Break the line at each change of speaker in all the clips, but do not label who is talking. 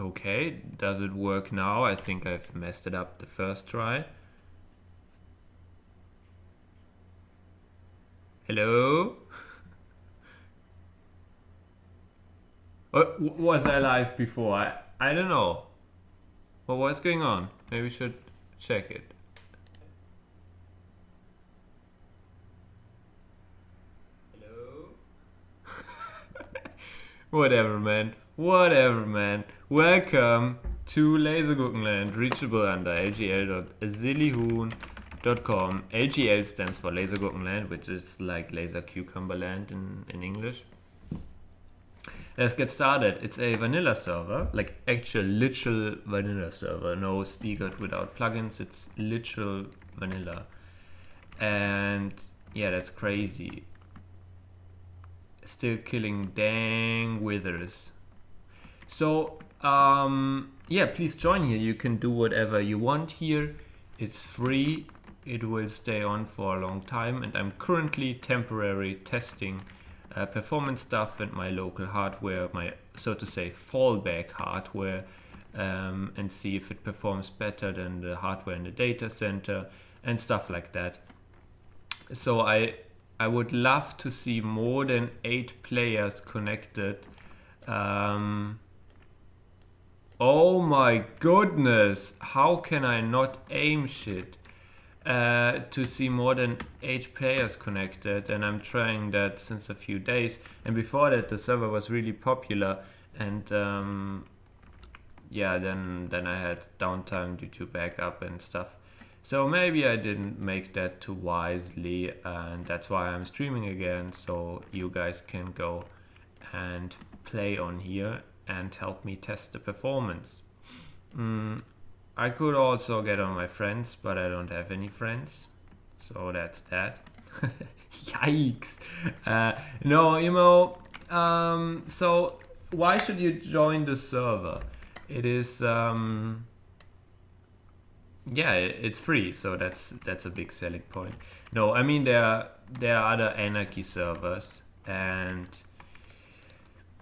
Okay, does it work now? I think I've messed it up the first try. Hello? Was I live before? I don't know. What was going on? Maybe we should check it. Hello? Whatever, man. Whatever, man. Welcome to Lasergurkenland, reachable under lgl.zillyhoon.com. LGL stands for Lasergurkenland, which is like Laser Cucumber Land in English. Let's get started. It's a vanilla server, like actual literal vanilla server. No speaker without plugins. It's literal vanilla. And yeah, that's crazy. Still killing dang withers. So yeah, please join here. You can do whatever you want here. It's free. It will stay on for a long time, and I'm currently temporarily testing performance stuff and my local hardware, my so to say fallback hardware, and see if it performs better than the hardware in the data center and stuff like that. So I would love to see more than 8 players connected. Oh my goodness, how can I not aim shit? To see more than 8 players connected, and I'm trying that since a few days, and before that the server was really popular, and yeah, then I had downtime due to backup and stuff. So maybe I didn't make that too wisely, and that's why I'm streaming again, so you guys can go and play on here and help me test the performance. I could also get on my friends, but I don't have any friends, so that's that. Yikes! No, you know, so why should you join the server? It is, yeah, it's free, so that's a big selling point. No, I mean there are other Anarchy servers, and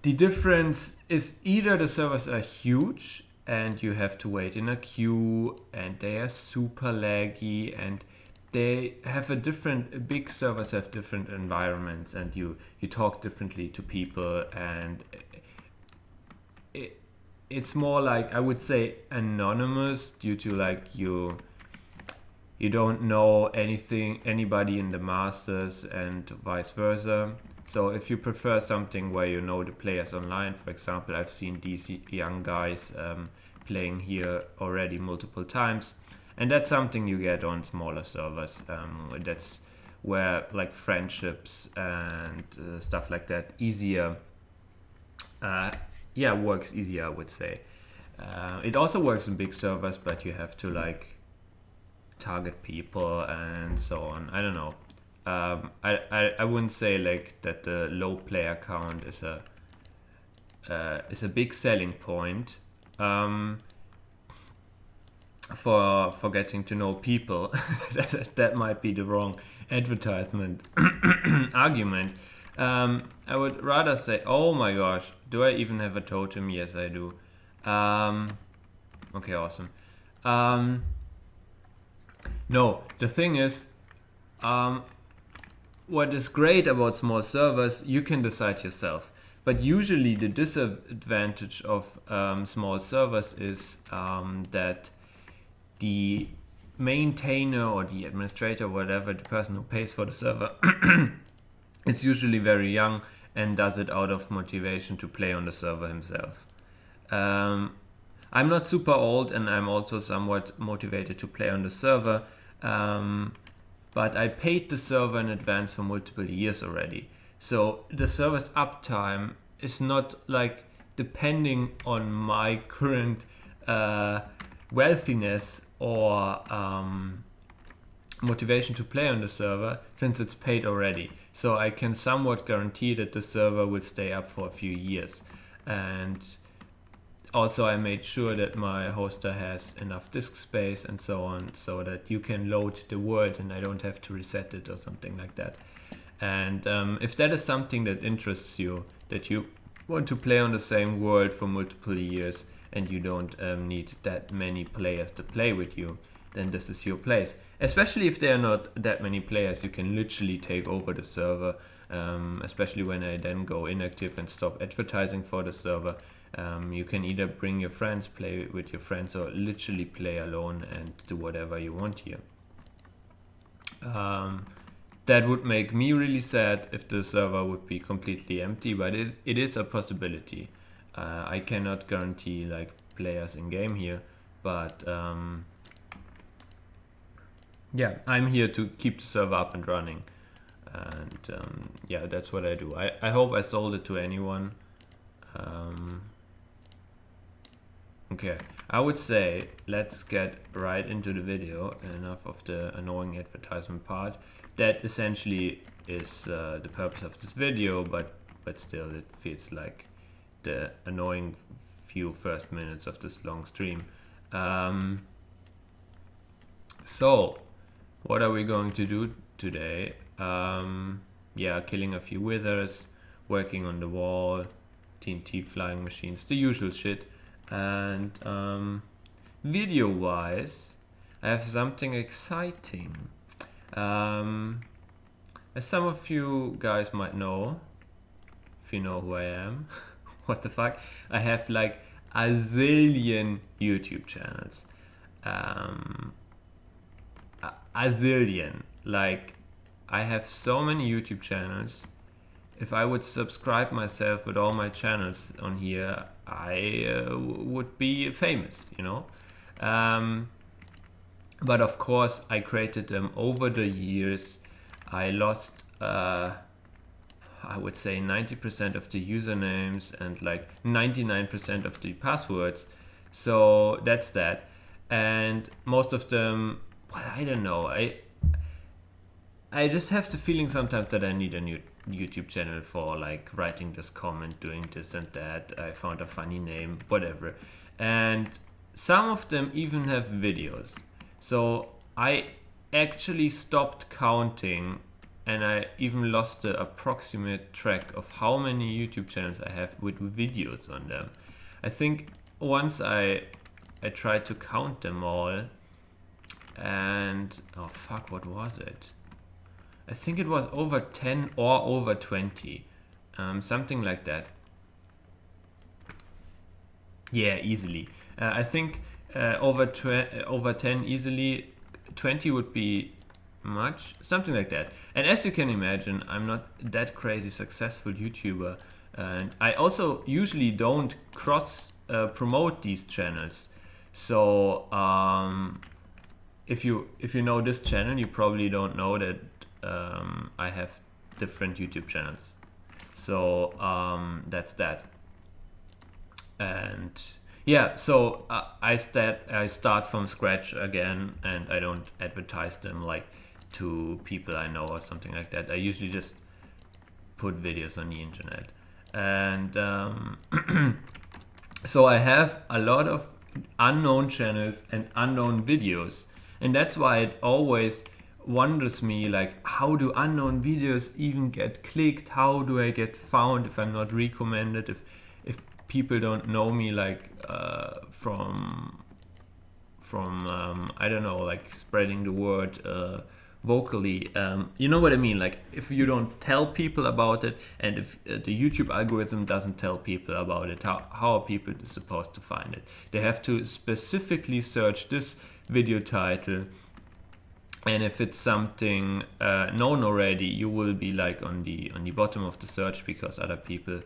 the difference is either the servers are huge and you have to wait in a queue, and they are super laggy, and they have big servers have different environments, and you talk differently to people, and it's more like, I would say, anonymous, due to like you don't know anybody in the masters and vice versa. So if you prefer something where you know the players online, for example, I've seen these young guys playing here already multiple times, and that's something you get on smaller servers. That's where like friendships and stuff like that easier, yeah, works easier, I would say. It also works in big servers, but you have to like target people and so on. I don't know. I wouldn't say like that the low player count is a big selling point for getting to know people. that might be the wrong advertisement argument. I would rather say, oh my gosh, do I even have a totem? Yes, I do. Okay, awesome. No, the thing is, what is great about small servers, you can decide yourself. But usually the disadvantage of small servers is that the maintainer or the administrator, whatever, the person who pays for the server, is usually very young and does it out of motivation to play on the server himself. I'm not super old, and I'm also somewhat motivated to play on the server. But I paid the server in advance for multiple years already. So the server's uptime is not like depending on my current wealthiness or motivation to play on the server, since it's paid already. So I can somewhat guarantee that the server will stay up for a few years. And also I made sure that my hoster has enough disk space and so on, so that you can load the world and I don't have to reset it or something like that. And if that is something that interests you, that you want to play on the same world for multiple years, and you don't need that many players to play with you, then this is your place. Especially if there are not that many players, you can literally take over the server, especially when I then go inactive and stop advertising for the server. You can either bring your friends, play with your friends, or literally play alone and do whatever you want here. That would make me really sad if the server would be completely empty, but it is a possibility. I cannot guarantee like players in game here, but yeah, I'm here to keep the server up and running, and yeah, that's what I do. I hope I sold it to anyone. Okay, I would say let's get right into the video. Enough of the annoying advertisement part. That essentially is the purpose of this video, but still it feels like the annoying few first minutes of this long stream. So what are we going to do today? Yeah, killing a few withers, working on the wall, TNT flying machines, the usual shit. And video wise, I have something exciting. As some of you guys might know, if you know who I am, what the fuck, I have like a zillion YouTube channels. A zillion. Like, I have so many YouTube channels. If I would subscribe myself with all my channels on here, I would be famous, you know. But of course, I created them over the years. I lost, I would say 90% of the usernames and like 99% of the passwords. So that's that. And most of them, well, I don't know. I just have the feeling sometimes that I need a new YouTube channel for like writing this comment, doing this and that. I found a funny name, whatever. And some of them even have videos. So I actually stopped counting, and I even lost the approximate track of how many YouTube channels I have with videos on them. I think once I tried to count them all, and oh fuck, what was it? I think it was over 10 or over 20, something like that. Yeah, easily. I think over 10 easily. 20 would be much, something like that. And as you can imagine, I'm not that crazy successful YouTuber, and I also usually don't cross promote these channels. So if you know this channel, you probably don't know that I have different YouTube channels. So that's that. And yeah, so I start from scratch again, and I don't advertise them like to people I know or something like that. I usually just put videos on the internet. And so I have a lot of unknown channels and unknown videos, and that's why it always wonders me, like, how do unknown videos even get clicked? How do I get found if I'm not recommended, if people don't know me, like from I don't know, like spreading the word vocally, you know what I mean? Like, if you don't tell people about it, and if the YouTube algorithm doesn't tell people about it, how are people supposed to find it? They have to specifically search this video title, and if it's something known already, you will be like on the bottom of the search because other people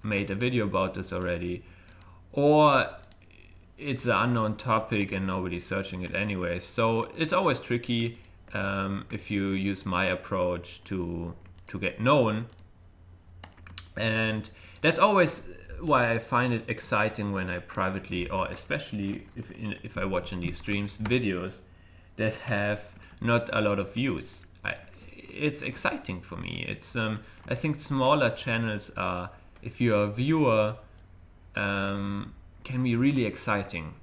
made a video about this already, or it's an unknown topic and nobody's searching it anyway. So it's always tricky if you use my approach to get known, and that's always why I find it exciting when I privately, or especially if I watch in these streams, videos that have not a lot of views. It's exciting for me. It's I think smaller channels are, if you're a viewer, can be really exciting.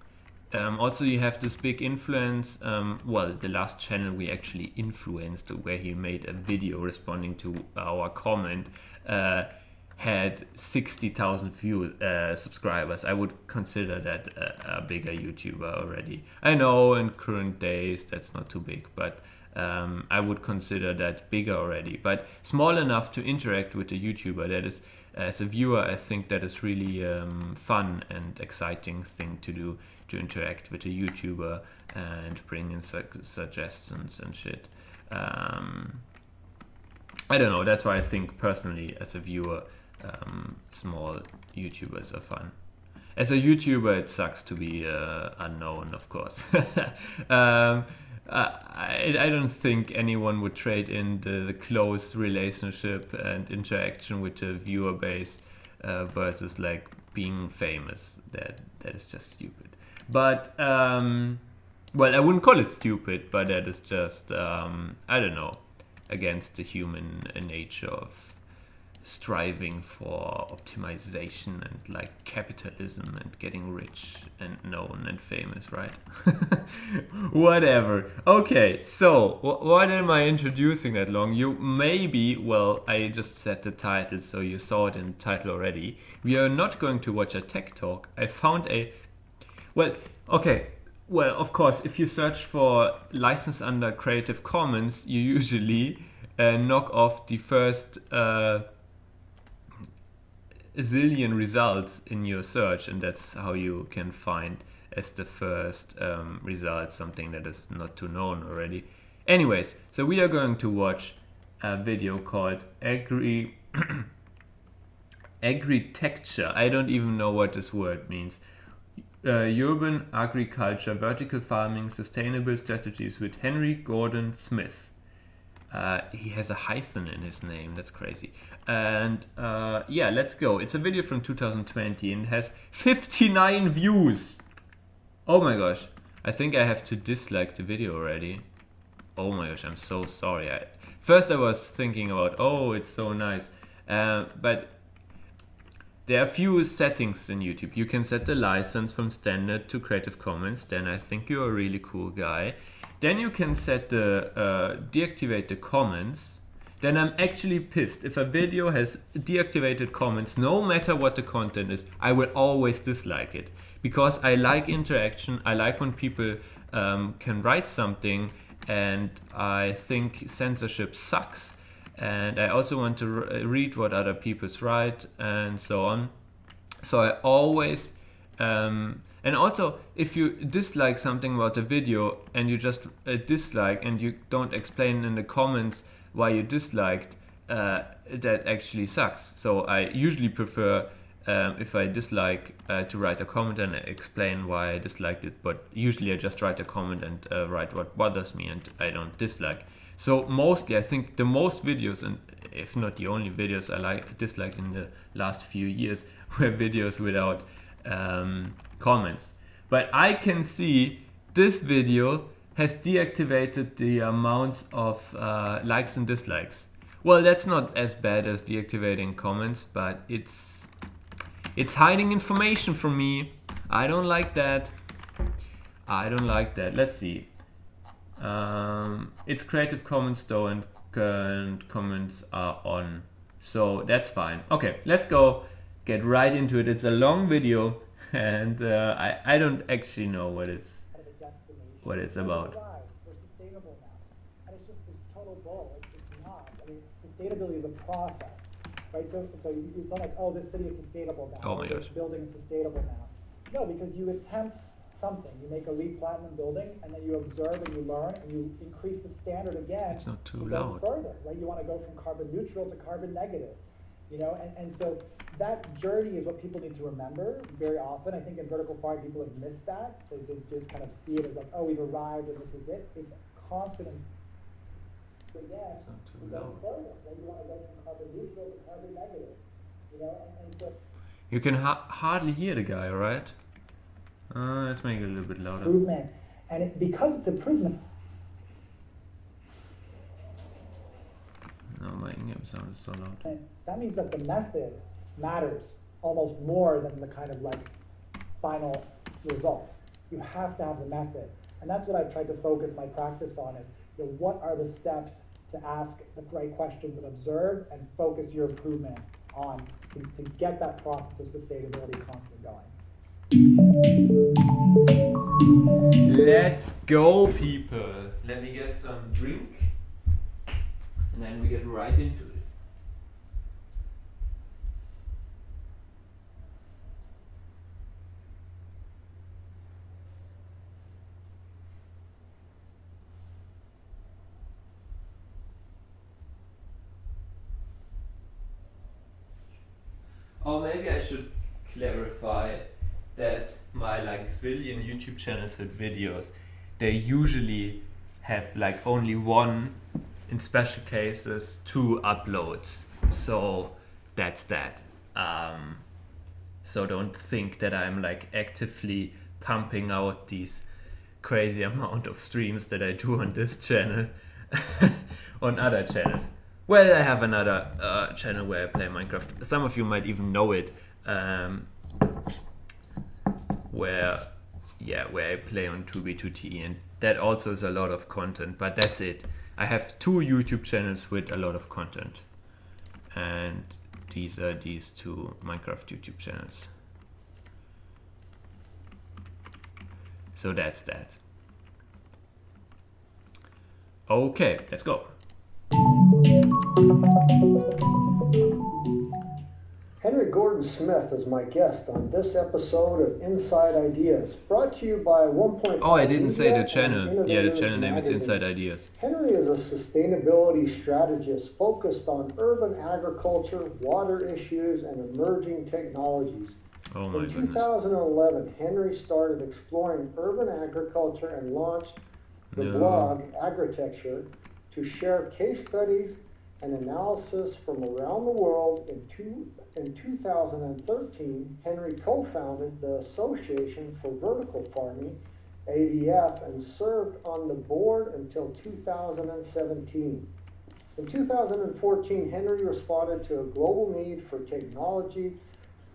Also, you have this big influence. Well, the last channel we actually influenced, where he made a video responding to our comment, had 60,000 subscribers, I would consider that a bigger YouTuber already. I know in current days that's not too big, but I would consider that bigger already. But small enough to interact with the YouTuber, that is, as a viewer, I think that is really fun and exciting thing to do, to interact with a YouTuber and bring in suggestions and shit. I don't know, that's why I think personally as a viewer, small YouTubers are fun. As a YouTuber, it sucks to be unknown, of course. I don't think anyone would trade in the close relationship and interaction with the viewer base versus like being famous. That is just stupid. But well, I wouldn't call it stupid, but that is just I don't know, against the human nature of striving for optimization and like capitalism and getting rich and known and famous, right? Whatever. Okay, so what am I introducing that long? You maybe, well, I just said the title, so you saw it in the title already. We are not going to watch a tech talk. I found a, well, okay. Well, of course, if you search for license under Creative Commons, you usually knock off the first zillion results in your search, and that's how you can find as the first result something that is not too known already. Anyways, so we are going to watch a video called Agritecture. I don't even know what this word means. Urban Agriculture, Vertical Farming, Sustainable Strategies with Henry Gordon Smith. He has a hyphen in his name, that's crazy. And yeah, let's go. It's a video from 2020 and has 59 views. Oh my gosh, I think I have to dislike the video already. Oh my gosh, I'm so sorry. First I was thinking about, oh, it's so nice. But there are a few settings in YouTube. You can set the license from standard to Creative Commons. Then I think you're a really cool guy. Then you can set the deactivate the comments. Then I'm actually pissed. If a video has deactivated comments, no matter what the content is, I will always dislike it. Because I like interaction. I like when people can write something, and I think censorship sucks. And I also want to read what other people write and so on. So I always, and also if you dislike something about the video and you just dislike and you don't explain in the comments why you disliked, that actually sucks. So I usually prefer, if I dislike, to write a comment and explain why I disliked it. But usually I just write a comment and write what bothers me, and I don't dislike. So mostly, I think the most videos, and if not the only videos I disliked in the last few years, were videos without comments. But I can see this video has deactivated the amounts of likes and dislikes. Well, that's not as bad as deactivating comments, but it's hiding information from me. I don't like that. I don't like that. Let's see. It's Creative Commons though, and current comments are on, so that's fine. Okay, let's go get right into it. It's a long video, and I don't actually know what it's about.
We're sustainable now, and it's just this total bull. It's not. I mean, sustainability is a process, right? So it's not like, oh, this city is sustainable now.
Oh my gosh.
This building is sustainable now. No, because you attempt something. You make a LEED Platinum building, and then you observe and you learn, and you increase the standard again.
It's not too
loud.
loud.
Further, right? You want to go from carbon neutral to carbon negative, you know, and so that journey is what people need to remember very often. I think in vertical farming, people have missed that. They just kind of see it as like, oh, we've arrived and this is it. It's constant. So again, you go further, right? You want to go from carbon neutral to carbon negative, you know, and so.
You can hardly hear the guy, right? Let's make it a little bit louder.
Improvement, and because it's improvement.
No, my in-game sound is so loud.
And that means that the method matters almost more than the kind of like final result. You have to have the method, and that's what I've tried to focus my practice on is, you know, what are the steps to ask the right questions and observe and focus your improvement on to get that process of sustainability constantly going.
Let's go, people. Let me get some drink, and then we get right into it. Or maybe I should clarify that my like zillion YouTube channels with videos, they usually have like only one, in special cases, 2 uploads. So that's that. So don't think that I'm like actively pumping out these crazy amount of streams that I do on this channel on other channels. Well, I have another channel where I play Minecraft. Some of you might even know it, where I play on 2B2TE, and that also is a lot of content, but that's it. I have 2 YouTube channels with a lot of content, and these are these 2 Minecraft YouTube channels. So that's that. Okay, let's go.
Henry Gordon Smith is my guest on this episode of Inside Ideas, brought to you by 1.5
Oh, I didn't say the
Media
channel.
and
Yeah, the
Innovators
channel name is
Magazine.
Inside Ideas.
Henry is a sustainability strategist focused on urban agriculture, water issues, and emerging technologies.
Oh my
In
goodness.
2011, Henry started exploring urban agriculture and launched the
No.
blog Agritecture to share case studies and analysis from around the world. In 2013, Henry co-founded the Association for Vertical Farming, AVF, and served on the board until 2017. In 2014, Henry responded to a global need for technology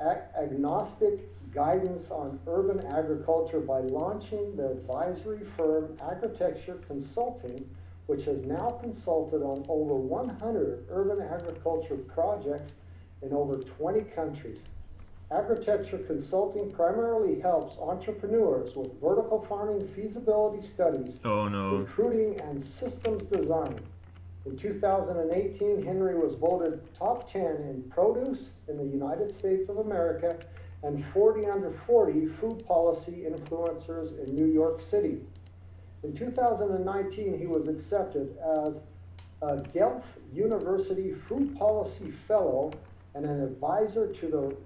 agnostic guidance on urban agriculture by launching the advisory firm Agritecture Consulting, which has now consulted on over 100 urban agriculture projects in over 20 countries. Agritecture Consulting primarily helps entrepreneurs with vertical farming feasibility studies,
Oh no.
recruiting, and systems design. In 2018, Henry was voted top 10 in produce in the United States of America and 40 under 40 food policy influencers in New York City. In 2019, he was accepted as a Guelph University Food Policy Fellow and an advisor to the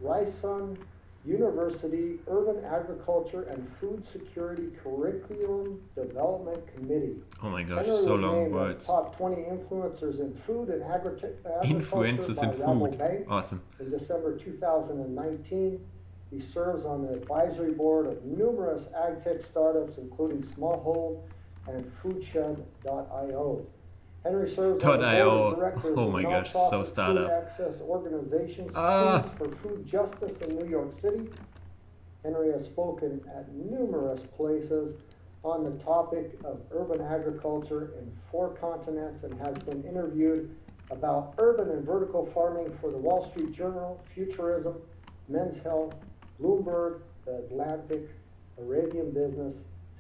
Ryerson University Urban Agriculture and Food Security Curriculum Development Committee.
Oh my gosh,
Henry
so
was
long
named as
words.
top 20 influencers in food and agriculture
Influences
by
in food.
Rabobank.
Awesome.
In December 2019, he serves on the advisory board of numerous ag tech startups, including Smallhold and Foodshed.io. Henry serves on the board
.io.
of directors
Oh
of
my gosh, so
nonprofit food
startup.
access organizations,
Ah.
Foods for Food Justice in New York City. Henry has spoken at numerous places on the topic of urban agriculture in 4 continents and has been interviewed about urban and vertical farming for the Wall Street Journal, Futurism, Men's Health, Bloomberg, The Atlantic, Arabian Business,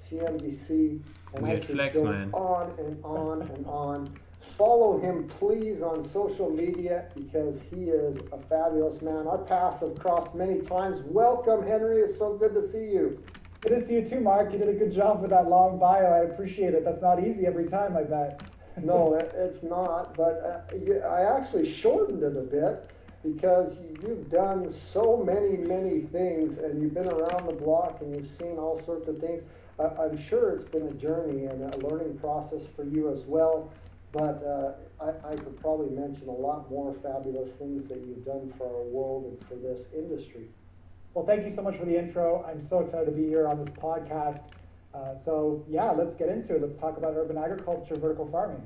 CNBC, and I
Weird
could
flex,
go
man.
on and on and on. Follow him, please, on social media because he is a fabulous man. Our paths have crossed many times. Welcome, Henry. It's so good to see you.
Good to see you too, Mark. You did a good job with that long bio. I appreciate it. That's not easy every time, I bet.
No, it's not, but I actually shortened it a bit because you've done so many things and you've been around the block and you've seen all sorts of things. I'm sure it's been a journey and a learning process for you as well, but I could probably mention a lot more fabulous things that you've done for our world and for this industry.
Well, thank you so much for the intro. I'm so excited to be here on this podcast. So yeah, let's get into it. Let's talk about urban agriculture, vertical farming.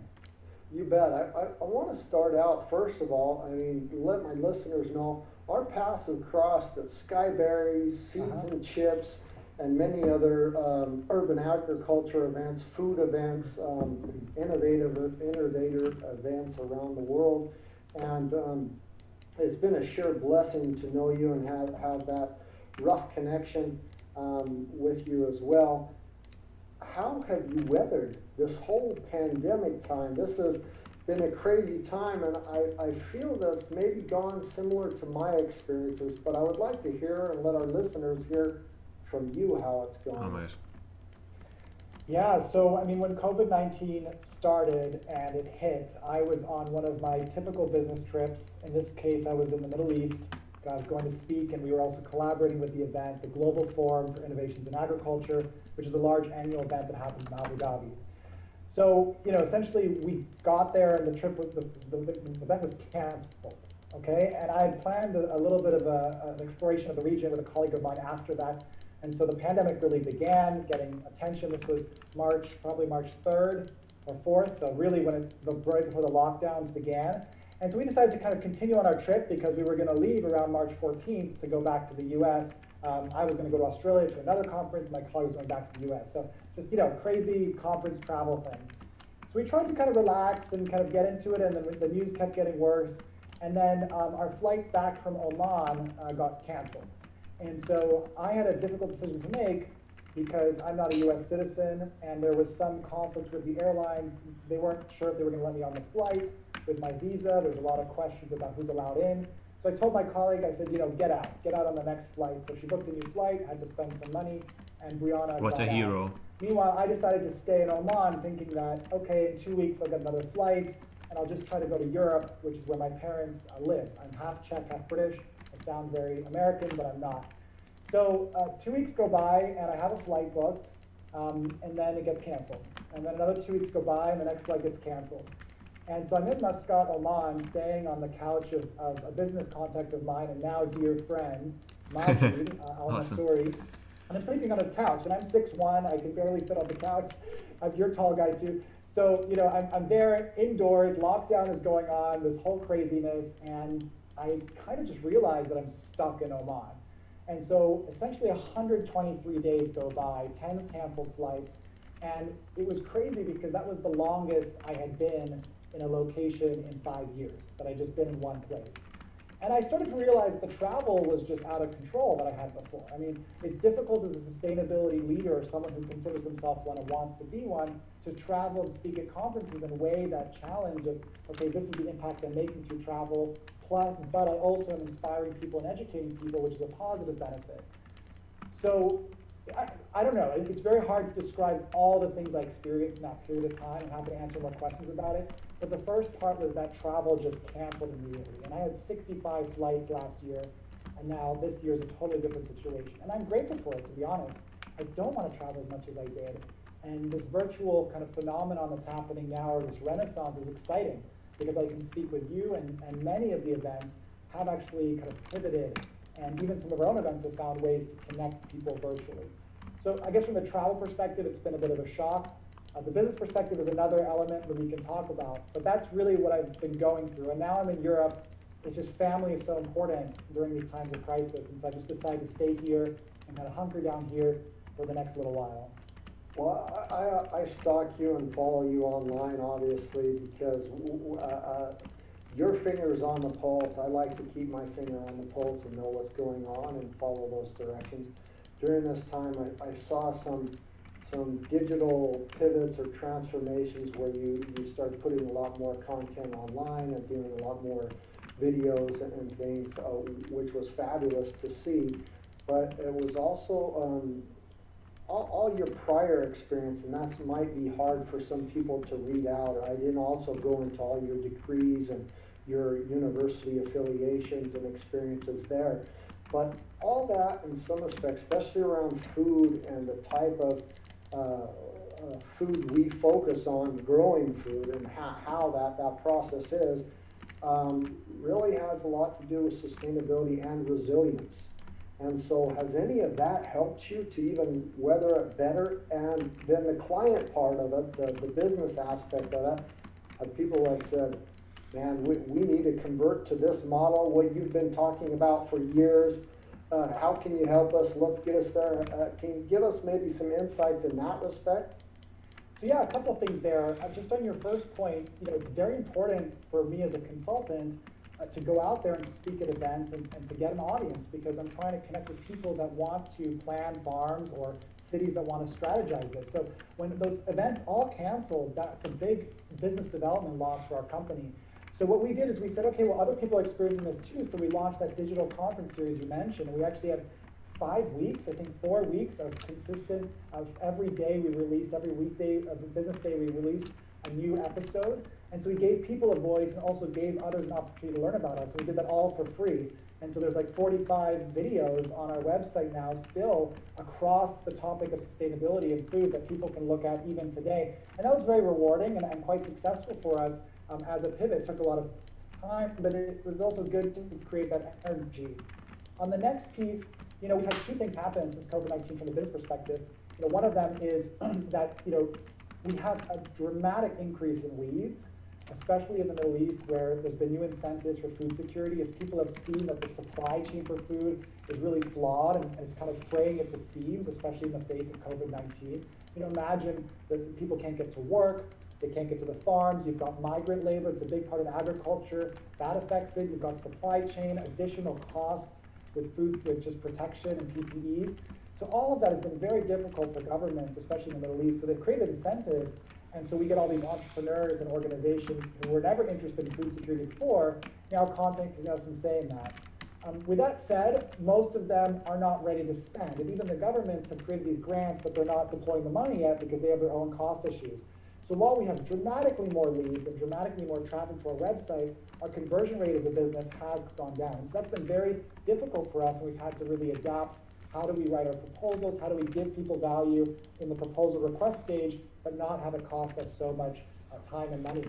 You bet. I want to start out, first of all, I mean, let my listeners know, our paths have crossed at Skyberries, Seeds and Chips, and many other urban agriculture events, food events, innovator events around the world. And it's been a sheer blessing to know you and have that rough connection with you as well. How have you weathered this whole pandemic time? This has been a crazy time, and I feel that's maybe gone similar to my experiences, but I would like to hear and let our listeners hear from you how it's gone.
Oh, mate.
Yeah, so I mean, when COVID-19 started and it hit, I was on one of my typical business trips. In this case, I was in the Middle East. I was going to speak, and we were also collaborating with the event, the Global Forum for Innovations in Agriculture, which is a large annual event that happens in Abu Dhabi. So, you know, essentially we got there and the trip was, the event was canceled, okay? And I had planned a little bit of an exploration of the region with a colleague of mine after that. And so the pandemic really began getting attention. This was probably March 3rd or 4th, so really when right before the lockdowns began. And so we decided to kind of continue on our trip because we were going to leave around March 14th to go back to the US. I was going to go to Australia to another conference. My colleague was going back to the US. So just, you know, crazy conference travel thing. So we tried to kind of relax and kind of get into it, and then the news kept getting worse. And then our flight back from Oman got canceled. And so I had a difficult decision to make because I'm not a US citizen, and there was some conflict with the airlines. They weren't sure if they were going to let me on the flight with my visa. There was a lot of questions about who's allowed in. So I told my colleague, I said, you know, get out on the next flight. So she booked a new flight, had to spend some money, and Brianna
What a hero.
out. Meanwhile, I decided to stay in Oman thinking that, okay, in 2 weeks I'll get another flight, and I'll just try to go to Europe, which is where my parents live. I'm half Czech, half British. I sound very American, but I'm not. So 2 weeks go by, and I have a flight booked, and then it gets canceled. And then another 2 weeks go by, and the next flight gets canceled. And so I'm in Muscat, Oman, staying on the couch of a business contact of mine and now dear friend, Majid Al-Mansouri. And I'm sleeping on his couch, and I'm 6'1", I can barely fit on the couch. You're a tall guy too. So, you know, I'm there indoors, lockdown is going on, this whole craziness, and I kind of just realized that I'm stuck in Oman. And so essentially 123 days go by, 10 canceled flights, and it was crazy because that was the longest I had been in a location in 5 years, that I'd just been in one place. And I started to realize the travel was just out of control that I had before. I mean, it's difficult as a sustainability leader or someone who considers himself one and wants to be one to travel and speak at conferences and weigh that challenge of, okay, this is the impact I'm making through travel, plus, but I also am inspiring people and educating people, which is a positive benefit. So, I don't know, it's very hard to describe all the things I experienced in that period of time. I'm happy to answer more questions about it. But the first part was that travel just canceled immediately. And I had 65 flights last year, and now this year is a totally different situation. And I'm grateful for it, to be honest. I don't want to travel as much as I did. And this virtual kind of phenomenon that's happening now, or this renaissance, is exciting because I can speak with you, and many of the events have actually kind of pivoted, and even some of our own events have found ways to connect people virtually. So I guess from the travel perspective, it's been a bit of a shock. The business perspective is another element that we can talk about, but that's really what I've been going through. And now I'm in Europe. It's just family is so important during these times of crisis, and so I just decided to stay here and kind of hunker down here for the next little while.
Well, I stalk you and follow you online, obviously, because your finger's on the pulse. I like to keep my finger on the pulse and know what's going on and follow those directions. During this time, I saw some digital pivots or transformations where you start putting a lot more content online and doing a lot more videos and things, which was fabulous to see. But it was also all your prior experience, and that might be hard for some people to read out. I didn't also go into all your degrees and your university affiliations and experiences there. But all that, in some respects, especially around food and the type of food we focus on, growing food, and how that process is, really has a lot to do with sustainability and resilience. And so has any of that helped you to even weather it better? And then the client part of it, the business aspect of it, people like said, man, we need to convert to this model, what you've been talking about for years. How can you help us? Let's get us there. Can you give us maybe some insights in that respect?
So yeah, a couple of things there. Just on your first point, you know, it's very important for me as a consultant to go out there and speak at events and to get an audience, because I'm trying to connect with people that want to plan farms or cities that want to strategize this. So when those events all canceled, that's a big business development loss for our company. So what we did is we said, okay, well, other people are experiencing this too. So we launched that digital conference series you mentioned. And we actually had 5 weeks, I think 4 weeks of consistent, of every day we released, every weekday of the business day we released a new episode. And so we gave people a voice and also gave others an opportunity to learn about us. And we did that all for free. And so there's like 45 videos on our website now still across the topic of sustainability and food that people can look at even today. And that was very rewarding and quite successful for us as a pivot. It took a lot of time, but it was also good to create that energy. On the next piece, we've had 2 things happen since COVID-19 from a business perspective. One of them is that, we have a dramatic increase in weeds, especially in the Middle East, where there's been new incentives for food security, as people have seen that the supply chain for food is really flawed and it's kind of fraying at the seams, especially in the face of COVID-19. Imagine that people can't get to work, they can't get to the farms, you've got migrant labor, it's a big part of agriculture, that affects it, you've got supply chain, additional costs with food, with just protection and PPEs. So all of that has been very difficult for governments, especially in the Middle East. So they've created incentives, and so we get all these entrepreneurs and organizations who were never interested in food security before, now contacting us and saying that. With that said, most of them are not ready to spend. And even the governments have created these grants, but they're not deploying the money yet because they have their own cost issues. So while we have dramatically more leads and dramatically more traffic to our website, our conversion rate as a business has gone down. So that's been very difficult for us, and we've had to really adapt. How do we write our proposals? How do we give people value in the proposal request stage, but not have it cost us so much time and money?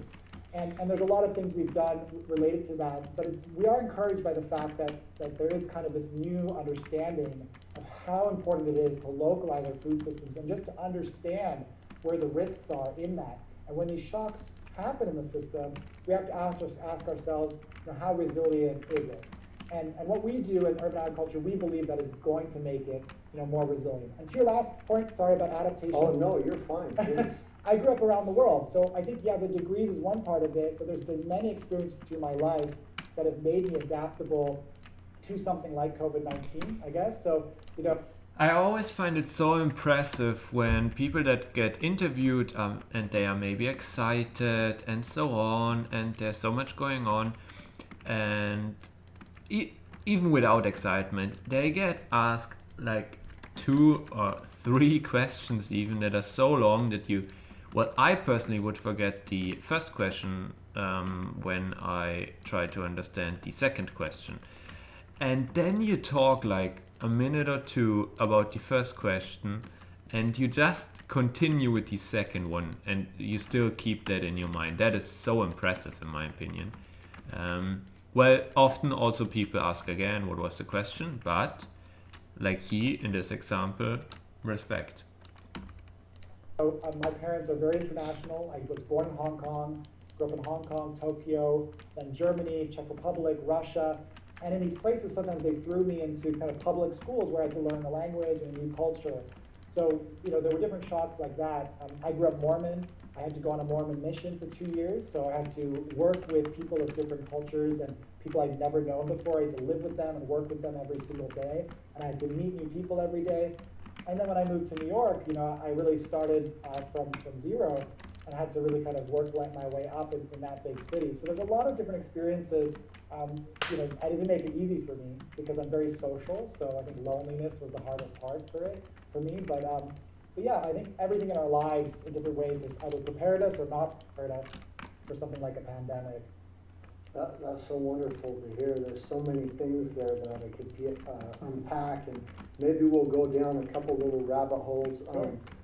And there's a lot of things we've done related to that, but we are encouraged by the fact that there is kind of this new understanding of how important it is to localize our food systems and just to understand where the risks are in that. And when these shocks happen in the system, we have to ask ourselves, how resilient is it? And what we do in urban agriculture, we believe that is going to make it, more resilient. And to your last point, sorry about adaptation.
Oh, no, you're fine.
I grew up around the world, so I think, the degrees is one part of it, but there's been many experiences through my life that have made me adaptable to something like COVID-19, I guess. So,
I always find it so impressive when people that get interviewed and they are maybe excited and so on, and there's so much going on, and even without excitement, they get asked like 2 or 3 questions even that are so long that I personally would forget the first question when I try to understand the second question. And then you talk like a minute or 2 about the first question, and you just continue with the second one, and you still keep that in your mind. That is so impressive in my opinion. Well, often also people ask again, what was the question? But like he, in this example, respect.
So, my parents are very international. I was born in Hong Kong, grew up in Hong Kong, Tokyo, then Germany, Czech Republic, Russia. And in these places, sometimes they threw me into kind of public schools where I could learn the language and a new culture. So, there were different shocks like that. I grew up Mormon. I had to go on a Mormon mission for 2 years. So I had to work with people of different cultures and people I'd never known before. I had to live with them and work with them every single day. And I had to meet new people every day. And then when I moved to New York, I really started from zero and had to really kind of work my way up in that big city. So there's a lot of different experiences. I didn't make it easy for me because I'm very social. So I think loneliness was the hardest part for me. But yeah, I think everything in our lives in different ways has either prepared us or not prepared us for something like a pandemic.
That's so wonderful to hear. There's so many things there that I could unpack, and maybe we'll go down a couple little rabbit holes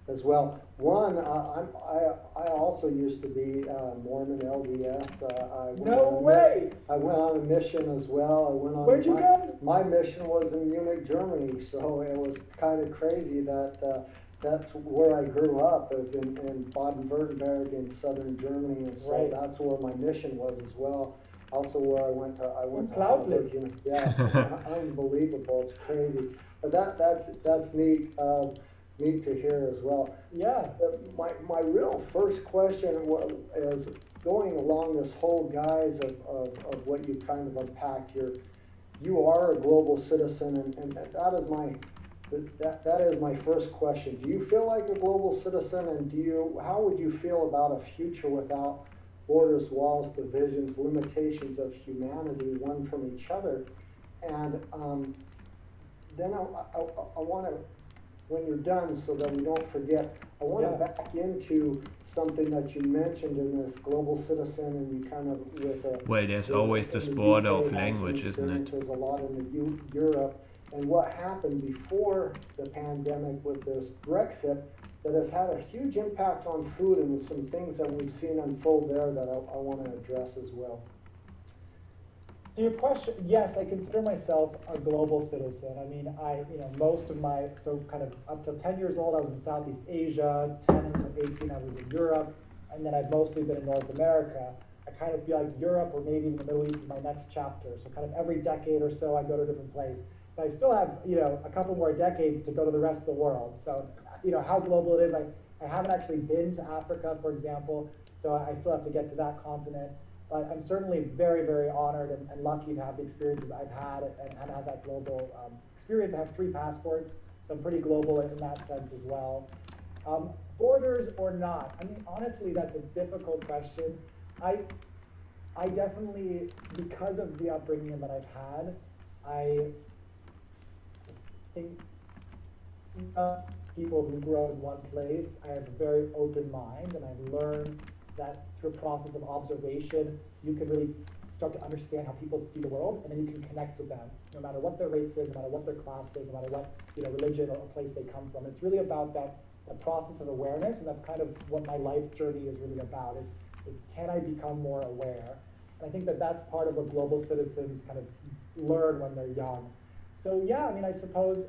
as well. One, I also used to be Mormon LDS.
No way!
I went on a mission as well.
Where'd you go?
My mission was in Munich, Germany, so it was kind of crazy that that's where I grew up, is in Baden-Württemberg in southern Germany, and so
right.
That's where my mission was as well. Also, where I went to
Cloudly.
Yeah, unbelievable. It's crazy, but that's neat. neat to hear as well.
Yeah.
My real first question is going along this whole guise of what you kind of unpacked here. You are a global citizen, and that is my first question. Do you feel like a global citizen, and how would you feel about a future without borders, walls, divisions, limitations of humanity, one from each other? And then I want to, when you're done, so that we don't forget, I want to back into something that you mentioned in this global citizen, and you kind of
well, there's always this border of language, isn't it?
There's a lot in Europe, and what happened before the pandemic with this Brexit that has had a huge impact on food, and some things that we've seen unfold there that I want to address as well.
To your question, yes, I consider myself a global citizen. I mean, most of my, so kind of up till 10 years old, I was in Southeast Asia, 10 until 18, I was in Europe, and then I've mostly been in North America. I kind of feel like Europe or maybe even the Middle East is my next chapter. So kind of every decade or so, I go to a different place. But I still have, a couple more decades to go to the rest of the world. So, how global it is, I haven't actually been to Africa, for example, so I still have to get to that continent. But I'm certainly very, very honored and lucky to have the experiences I've had and have that global experience. I have 3 passports, so I'm pretty global in that sense as well. Borders or not, I mean, honestly, that's a difficult question. I definitely, because of the upbringing that I've had, I think people who grow in one place, I have a very open mind, and I've learned that through a process of observation, you can really start to understand how people see the world, and then you can connect with them, no matter what their race is, no matter what their class is, no matter what religion or place they come from. It's really about that process of awareness, and that's kind of what my life journey is really about, is can I become more aware? And I think that that's part of what global citizens kind of learn when they're young. So yeah, I mean, I suppose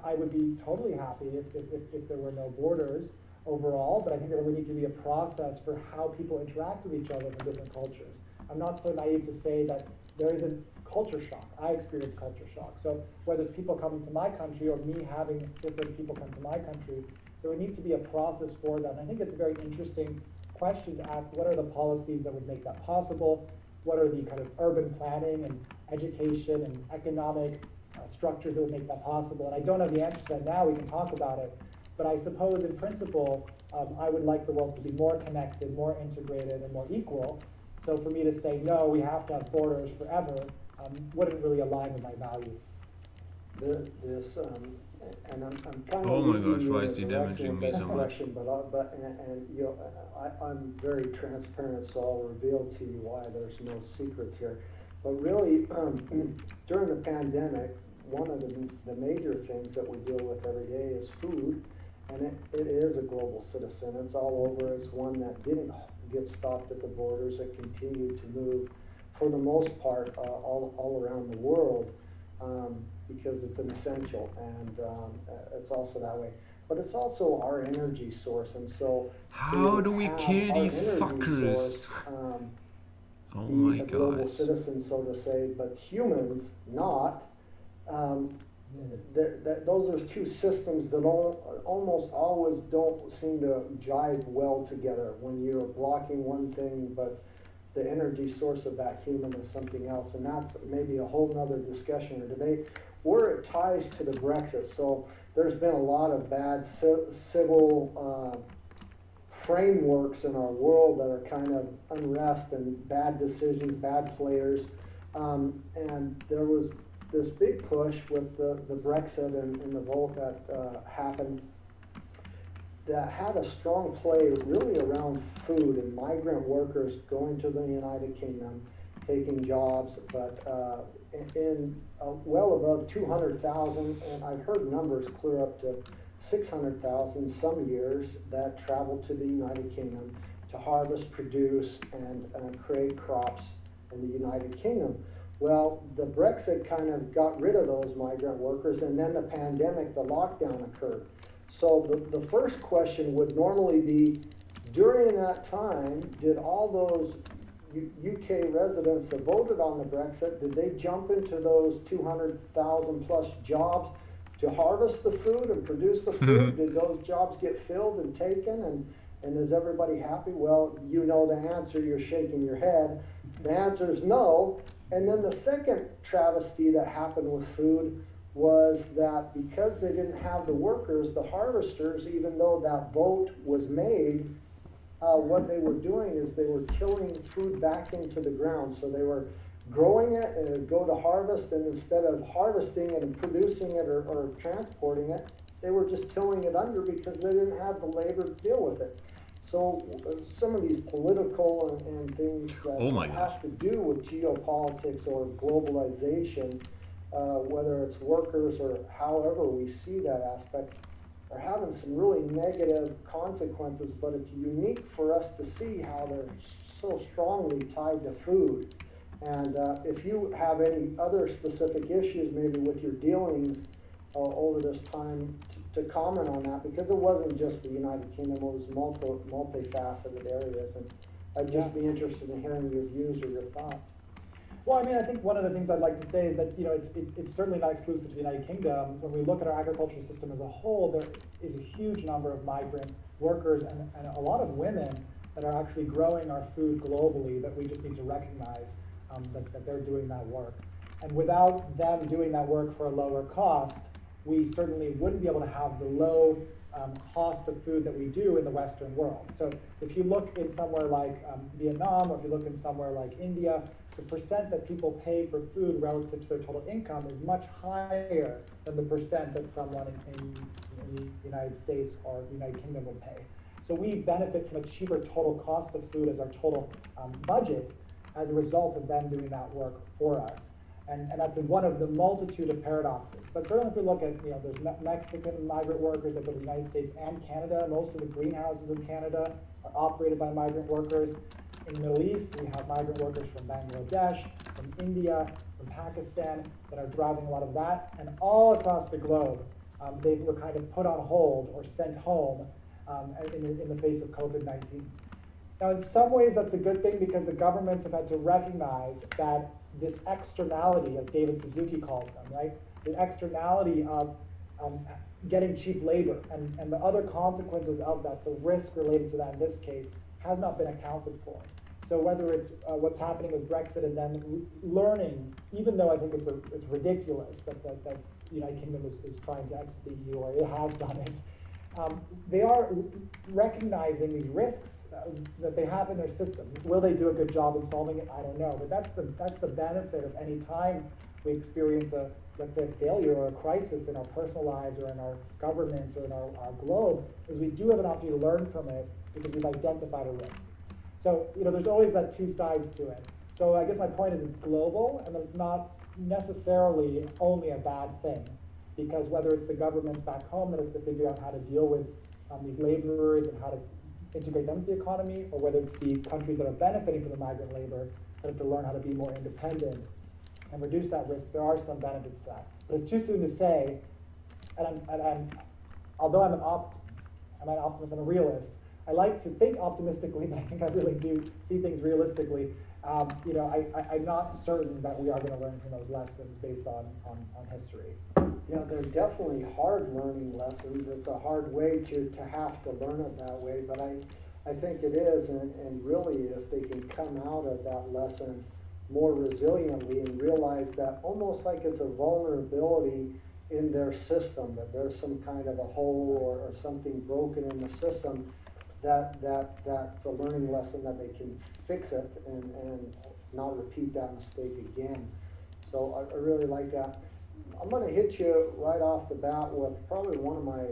I would be totally happy if there were no borders overall, but I think there would need to be a process for how people interact with each other from different cultures. I'm not so naive to say that there isn't culture shock. I experience culture shock. So whether it's people coming to my country or me having different people come to my country, there would need to be a process for that. And I think it's a very interesting question to ask, what are the policies that would make that possible? What are the kind of urban planning and education and economic structures that would make that possible? And I don't have the answer to that now. We can talk about it. But I suppose in principle, I would like the world to be more connected, more integrated, and more equal. So for me to say, no, we have to have borders forever, wouldn't really align with my values.
And I'm kind of
oh my gosh, why is he damaging me so much?
I'm very transparent, so I'll reveal to you why there's no secrets here. But really, during the pandemic, one of the major things that we deal with every day is food, and it is a global citizen. It's all over. It's one that didn't get stopped at the borders. It continued to move, for the most part, all around the world, because it's an essential, and it's also that way. But it's also our energy source, and so
how do we kill these fuckers? Oh my
gosh. Global citizen, so to say, but humans not. Those are two systems that almost always don't seem to jive well together when you're blocking one thing, but the energy source of that human is something else. And that's maybe a whole nother discussion or debate where it ties to the Brexit. So there's been a lot of bad civil frameworks in our world that are kind of unrest and bad decisions, bad players. And there was this big push with the Brexit and the vote that happened that had a strong play really around food and migrant workers going to the United Kingdom, taking jobs, but in well above 200,000, and I've heard numbers clear up to 600,000 some years that travel to the United Kingdom to harvest, produce, and create crops in the United Kingdom. Well, the Brexit kind of got rid of those migrant workers, and then the pandemic, the lockdown occurred. So the first question would normally be, during that time, did all those UK residents that voted on the Brexit, did they jump into those 200,000 plus jobs to harvest the food and produce the food? Did those jobs get filled and taken, and is everybody happy? Well, you know the answer, you're shaking your head. The answer is no. And then the second travesty that happened with food was that because they didn't have the workers, the harvesters, even though that vote was made, what they were doing is they were killing food back into the ground. So they were growing it and it would go to harvest, and instead of harvesting it and producing it or transporting it, they were just killing it under because they didn't have the labor to deal with it. So some of these political and things that have to do with geopolitics or globalization, whether it's workers or however we see that aspect, are having some really negative consequences, but it's unique for us to see how they're so strongly tied to food. And if you have any other specific issues maybe with your dealings over this time to comment on that, because it wasn't just the United Kingdom, it was multifaceted areas, and I'd just be interested in hearing your views or your thoughts.
Well, I mean, I think one of the things I'd like to say is that, it's certainly not exclusive to the United Kingdom. When we look at our agricultural system as a whole, there is a huge number of migrant workers and a lot of women that are actually growing our food globally that we just need to recognize that they're doing that work. And without them doing that work for a lower cost, we certainly wouldn't be able to have the low cost of food that we do in the Western world. So if you look in somewhere like Vietnam, or if you look in somewhere like India, the percent that people pay for food relative to their total income is much higher than the percent that someone in the United States or the United Kingdom would pay. So we benefit from a cheaper total cost of food as our total budget as a result of them doing that work for us. And that's one of the multitude of paradoxes. But certainly if we look at, there's Mexican migrant workers that go to the United States and Canada. Most of the greenhouses in Canada are operated by migrant workers. In the Middle East, we have migrant workers from Bangladesh, from India, from Pakistan that are driving a lot of that. And all across the globe, they were kind of put on hold or sent home in the face of COVID-19. Now, in some ways, that's a good thing because the governments have had to recognize that this externality, as David Suzuki calls them, right? The externality of getting cheap labor and the other consequences of that, the risk related to that in this case, has not been accounted for. So whether it's what's happening with Brexit and then learning, even though I think it's ridiculous that the United Kingdom is trying to exit the EU, or it has done it, they are recognizing these risks that they have in their system. Will they do a good job in solving it? I don't know. But that's the benefit of any time we experience let's say a failure or a crisis in our personal lives or in our governments or in our globe, is we do have an opportunity to learn from it because we've identified a risk. So, there's always that two sides to it. So I guess my point is it's global, and that it's not necessarily only a bad thing, because whether it's the governments back home that have to figure out how to deal with these laborers and how to integrate them into the economy, or whether it's the countries that are benefiting from the migrant labor that have to learn how to be more independent and reduce that risk, there are some benefits to that. But it's too soon to say, and although I'm an optimist and a realist, I like to think optimistically, but I think I really do see things realistically. I'm not certain that we are going to learn from those lessons based on history.
Yeah, they're definitely hard learning lessons. It's a hard way to have to learn it that way, but I think it is, and really if they can come out of that lesson more resiliently and realize that almost like it's a vulnerability in their system, that there's some kind of a hole or something broken in the system, that's a learning lesson that they can fix it and not repeat that mistake again. So I really like that. I'm going to hit you right off the bat with probably one of my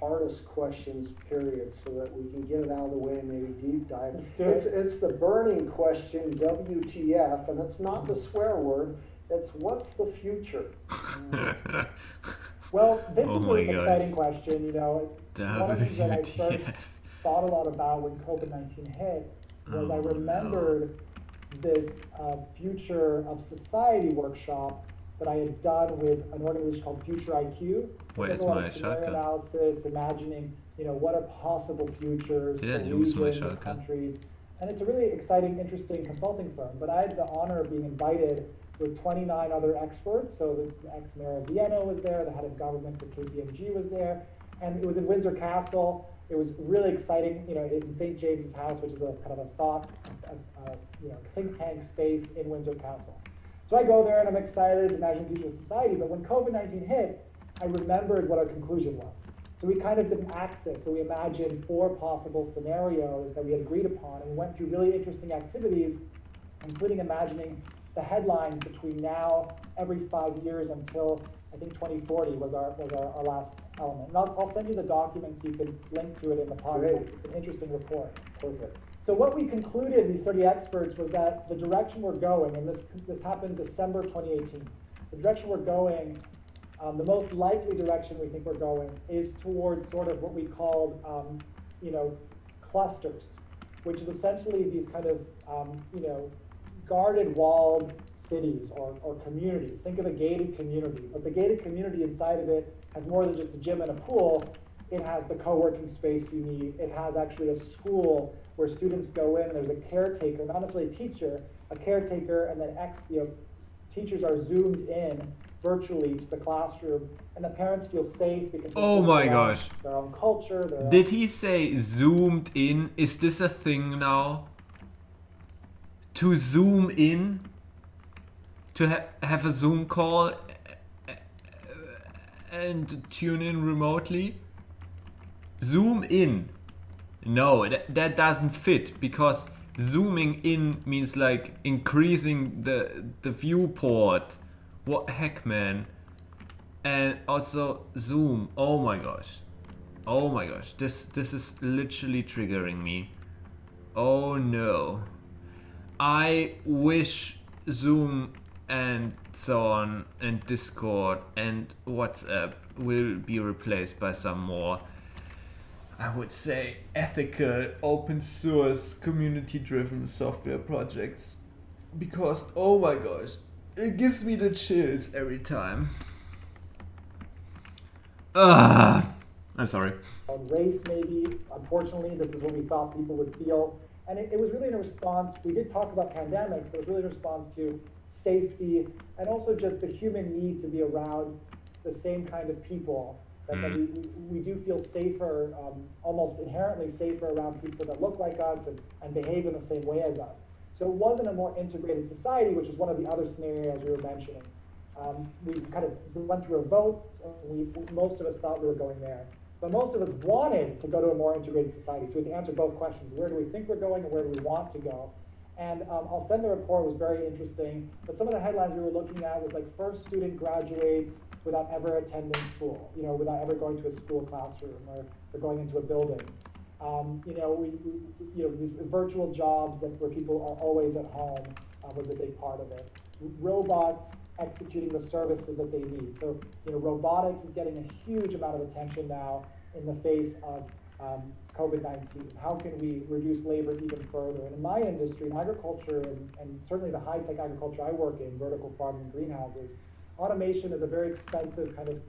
hardest questions, period, so that we can get it out of the way and maybe deep dive. It's the burning question, WTF, and it's not the swear word, it's what's the future?
Well, this is an exciting question. One of the things that I first thought a lot about when COVID-19 hit was I remembered this future of society workshop that I had done with an organization called Future IQ.
Where's my
scenario analysis, imagining, what are possible futures for regions and countries. And it's a really exciting, interesting consulting firm. But I had the honor of being invited with 29 other experts. So the ex-mayor of Vienna was there, the head of government for KPMG was there, and it was in Windsor Castle. It was really exciting, in St. James's House, which is a kind of a thought, think tank space in Windsor Castle. So I go there and I'm excited, imagining the future of society, but when COVID-19 hit, I remembered what our conclusion was. So we kind of did an axis, so we imagined 4 possible scenarios that we had agreed upon, and we went through really interesting activities, including imagining the headlines between now, every 5 years until I think 2040 was our last element. And I'll send you the documents, you can link to it in the podcast. It's an interesting report.
Perfect.
So what we concluded, these 30 experts, was that the direction we're going, and this happened December 2018, the direction we're going, the most likely direction we think we're going is towards sort of what we called, clusters, which is essentially these kind of, guarded walled cities or communities. Think of a gated community, but the gated community inside of it has more than just a gym and a pool. It has the co-working space you need. It has actually a school where students go in and there's a caretaker, not necessarily a teacher, a caretaker, and then teachers are zoomed in virtually to the classroom, and the parents feel safe because
oh my gosh,
their own culture.
Did he say zoomed in? Is this a thing now? To zoom in? To have a Zoom call and tune in remotely? Zoom in. No, that doesn't fit, because zooming in means like increasing the viewport. What heck, man. And also Zoom. Oh my gosh. This is literally triggering me. Oh no. I wish Zoom and so on and Discord and WhatsApp will be replaced by some more, I would say, ethical, open source, community driven software projects. Because, oh my gosh, it gives me the chills every time. I'm sorry.
Race, maybe. Unfortunately, this is what we thought people would feel. And it was really in a response, we did talk about pandemics, but it was really in response to safety and also just the human need to be around the same kind of people. That we do feel safer, almost inherently safer around people that look like us and behave in the same way as us. So it wasn't a more integrated society, which is one of the other scenarios we were mentioning. We kind of went through a vote, and most of us thought we were going there. But most of us wanted to go to a more integrated society. So we had to answer both questions. Where do we think we're going and where do we want to go? And I'll send the report, it was very interesting. But some of the headlines we were looking at was like, first student graduates without ever attending school, without ever going to a school classroom or going into a building. These virtual jobs where people are always at home was a big part of it. Robots executing the services that they need. So, robotics is getting a huge amount of attention now in the face of COVID-19. How can we reduce labor even further? And in my industry, in agriculture, and certainly the high-tech agriculture I work in, vertical farming, greenhouses, automation is a very expensive kind of,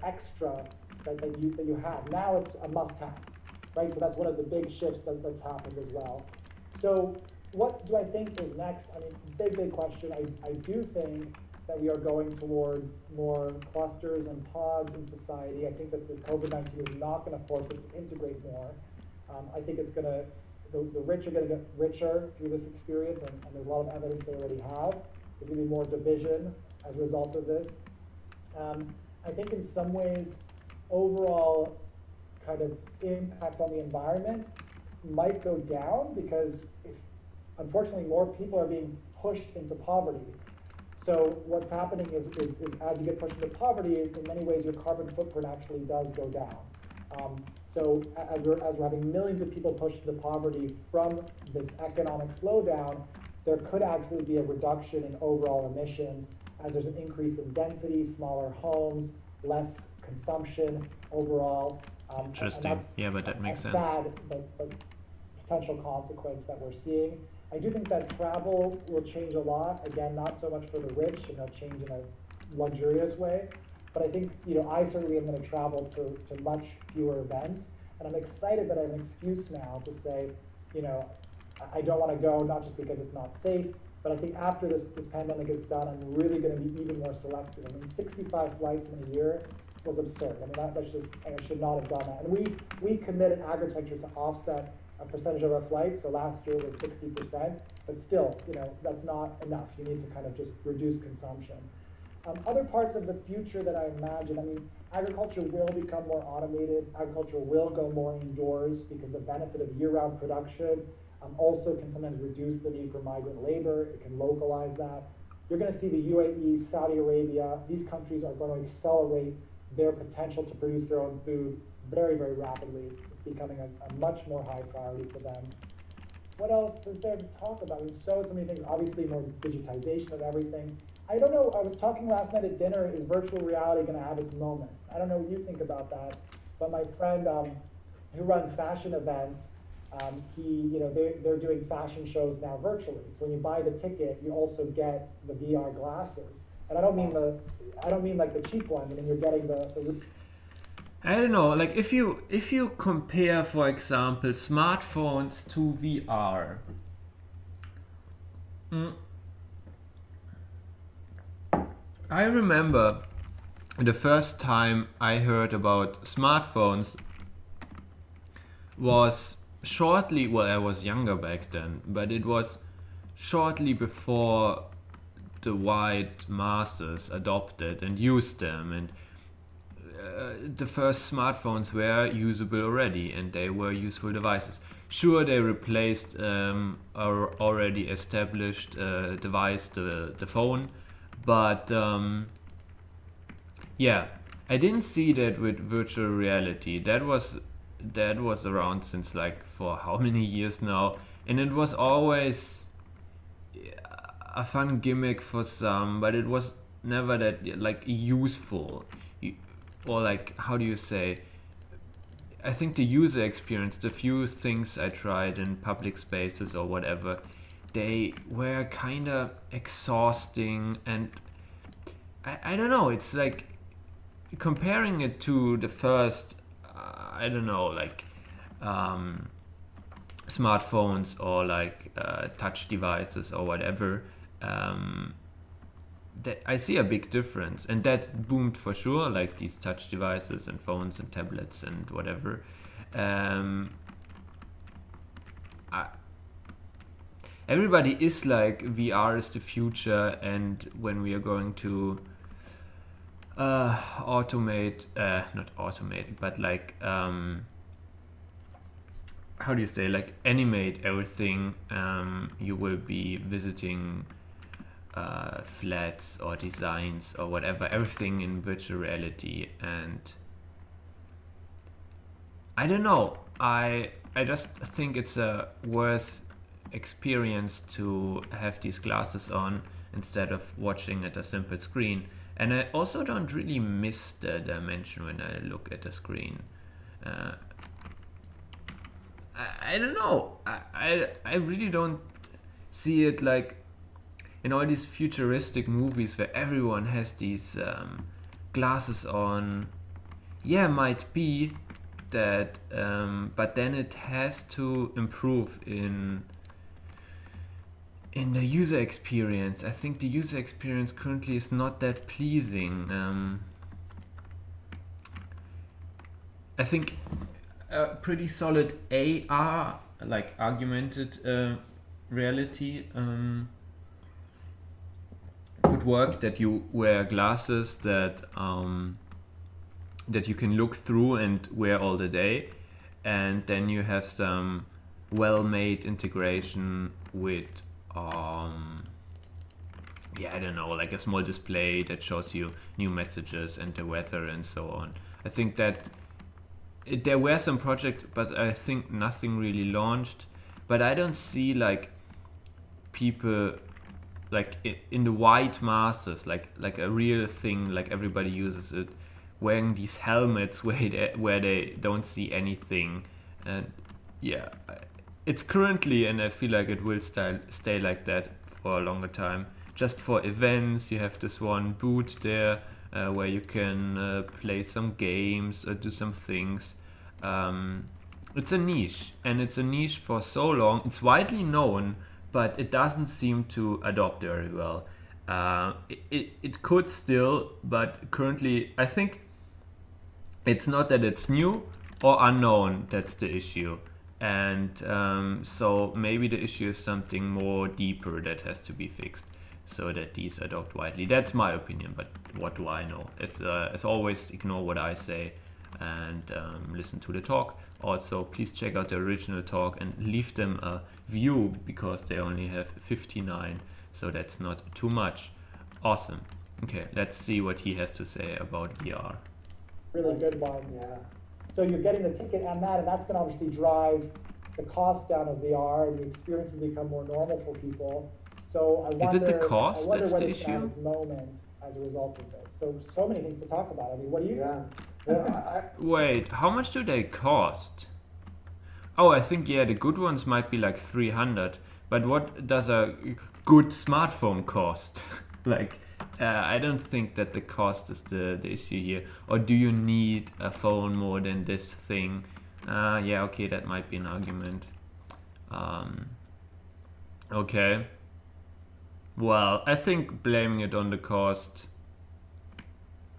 extra that you have. Now it's a must-have, right? So that's one of the big shifts that's happened as well. So what do I think is next? I mean, big question. I do think that we are going towards more clusters and pods in society. I think that the COVID-19 is not going to force us to integrate more. I think it's going to, the rich are going to get richer through this experience, and there's a lot of evidence they already have. There's going to be more division as a result of this. I think in some ways, overall kind of impact on the environment might go down, because unfortunately more people are being pushed into poverty. So what's happening is as you get pushed into poverty, in many ways your carbon footprint actually does go down. So as we're having millions of people pushed into poverty from this economic slowdown, there could actually be a reduction in overall emissions as there's an increase in density, smaller homes, less consumption overall.
Interesting. Yeah, but that makes sense.
Sad but potential consequence that we're seeing. I do think that travel will change a lot. Again, not so much for the rich, change in a luxurious way. But I think, I certainly am going to travel to much fewer events. And I'm excited that I have an excuse now to say, I don't want to go, not just because it's not safe, But I think after this pandemic is done, I'm really going to be even more selective. I mean, 65 flights in a year was absurd. I mean, that's just, I should not have done that. And we committed Agritecture to offset a percentage of our flights. So last year was 60%, but still, that's not enough. You need to kind of just reduce consumption. Other parts of the future that I imagine, I mean, agriculture will become more automated. Agriculture will go more indoors because the benefit of year-round production also can sometimes reduce the need for migrant labor. It can localize that. You're going to see the UAE, Saudi Arabia, these countries are going to accelerate their potential to produce their own food very, very rapidly. It's becoming a much more high priority for them. What else is there to talk about? There's so many things, obviously more digitization of everything. I don't know, I was talking last night at dinner, is virtual reality going to have its moment? I don't know what you think about that, but my friend who runs fashion events, they're doing fashion shows now virtually. So when you buy the ticket, you also get the VR glasses. And I don't mean like the cheap ones. I mean, you're getting the
I don't know, like if you compare, for example, smartphones to VR, I remember the first time I heard about smartphones was shortly, well, I was younger back then, but it was shortly before the white masses adopted and used them, and the first smartphones were usable already, and they were useful devices. Sure, they replaced our already established device, the phone, but yeah, I didn't see that with virtual reality. That was around since like for how many years now, and it was always a fun gimmick for some, but it was never that like useful. Or like, how do you say, I think the user experience, the few things I tried in public spaces or whatever, they were kind of exhausting, and I don't know, it's like comparing it to the first I don't know, like smartphones or like touch devices or whatever, that I see a big difference, and that boomed for sure, like these touch devices and phones and tablets and whatever. Everybody is like VR is the future, and when we are going to automate, not automate, but like how do you say, like animate everything, you will be visiting flats or designs or whatever, everything in virtual reality. And I don't know, I just think it's a worse experience to have these glasses on instead of watching at a simple screen. And I also don't really miss the dimension when I look at the screen. I don't know, I really don't see it like in all these futuristic movies where everyone has these glasses on. Yeah, might be that, but then it has to improve in the user experience. I think the user experience currently is not that pleasing. I think a pretty solid AR, like augmented reality, could work, that you wear glasses that you can look through and wear all the day, and then you have some well-made integration with I don't know, like a small display that shows you new messages and the weather and so on. I think that there were some projects, but I think nothing really launched. But I don't see like people like in the white masses, like a real thing, like everybody uses it, wearing these helmets where they don't see anything. And yeah, it's currently, and I feel like it will stay like that for a longer time. Just for events, you have this one booth there where you can play some games or do some things. It's a niche, and it's a niche for so long. It's widely known, but it doesn't seem to adopt very well. It could still, but currently I think it's not that it's new or unknown that's the issue. And so maybe the issue is something more deeper that has to be fixed so that these adopt widely. That's my opinion, but what do I know? As always, ignore what I say and listen to the talk. Also, please check out the original talk and leave them a view because they only have 59, so that's not too much. Awesome. Okay, let's see what he has to say about VR.
Really good ones.
Yeah.
So you're getting the ticket and that's going to obviously drive the cost down of VR, and the experiences become more normal for people. So I wonder,
Is it the cost
whether
that's the
it's gonna have
issue?
its moment as a result of this. So many things to talk about. I mean, what do you
Yeah.
Wait, how much do they cost? Oh, I think, yeah, the good ones might be like 300, but what does a good smartphone cost? Like, I don't think that the cost is the issue here. Or do you need a phone more than this thing? Yeah, okay, that might be an argument. Okay. Well, I think blaming it on the cost.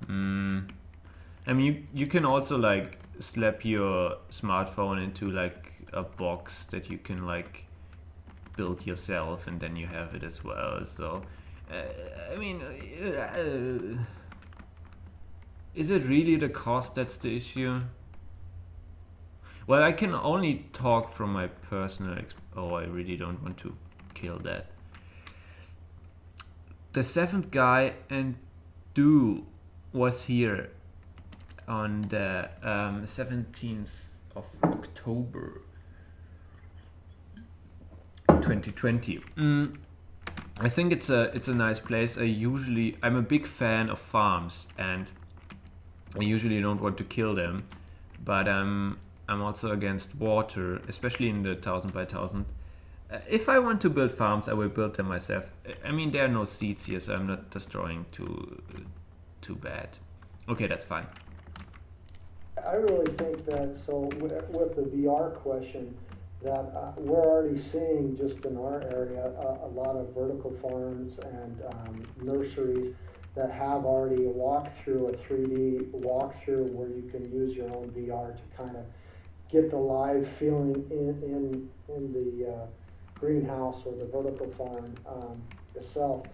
I mean, you can also like slap your smartphone into like a box that you can like build yourself, and then you have it as well. So, I mean, is it really the cost that's the issue? Well, I can only talk from my personal oh, I really don't want to kill that. The seventh guy and Do was here on the 17th of October 2020. I think it's a nice place. I'm a big fan of farms, and I usually don't want to kill them, but I'm also against water, especially in the 1000 by 1000. If I want to build farms, I will build them myself. I mean, there are no seeds here, so I'm not destroying too bad. Okay, that's fine.
I really think that, so with the VR question, that we're already seeing just in our area a lot of vertical farms and nurseries that have already walked through a 3D walkthrough where you can use your own VR to kind of get the live feeling in the greenhouse or the vertical farm itself.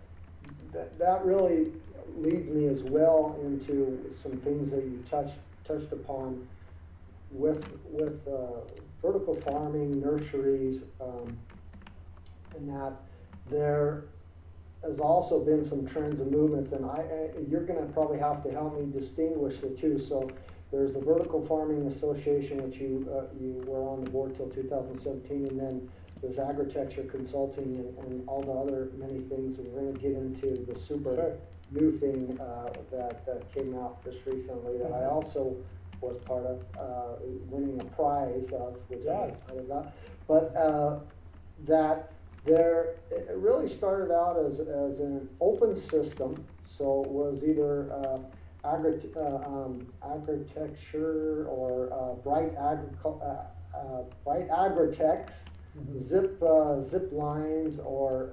That really leads me as well into some things that you touched upon with vertical farming, nurseries, and that there has also been some trends and movements, and you're going to probably have to help me distinguish the two. So there's the Vertical Farming Association, which you were on the board till 2017, and then there's Agritecture Consulting and all the other many things, and we're going to get into the super new thing that came out just recently that I also was part of, winning a prize of, which I was not. But that it really started out as an open system, so it was either Agritecture or Bright Agritechs, zip lines, or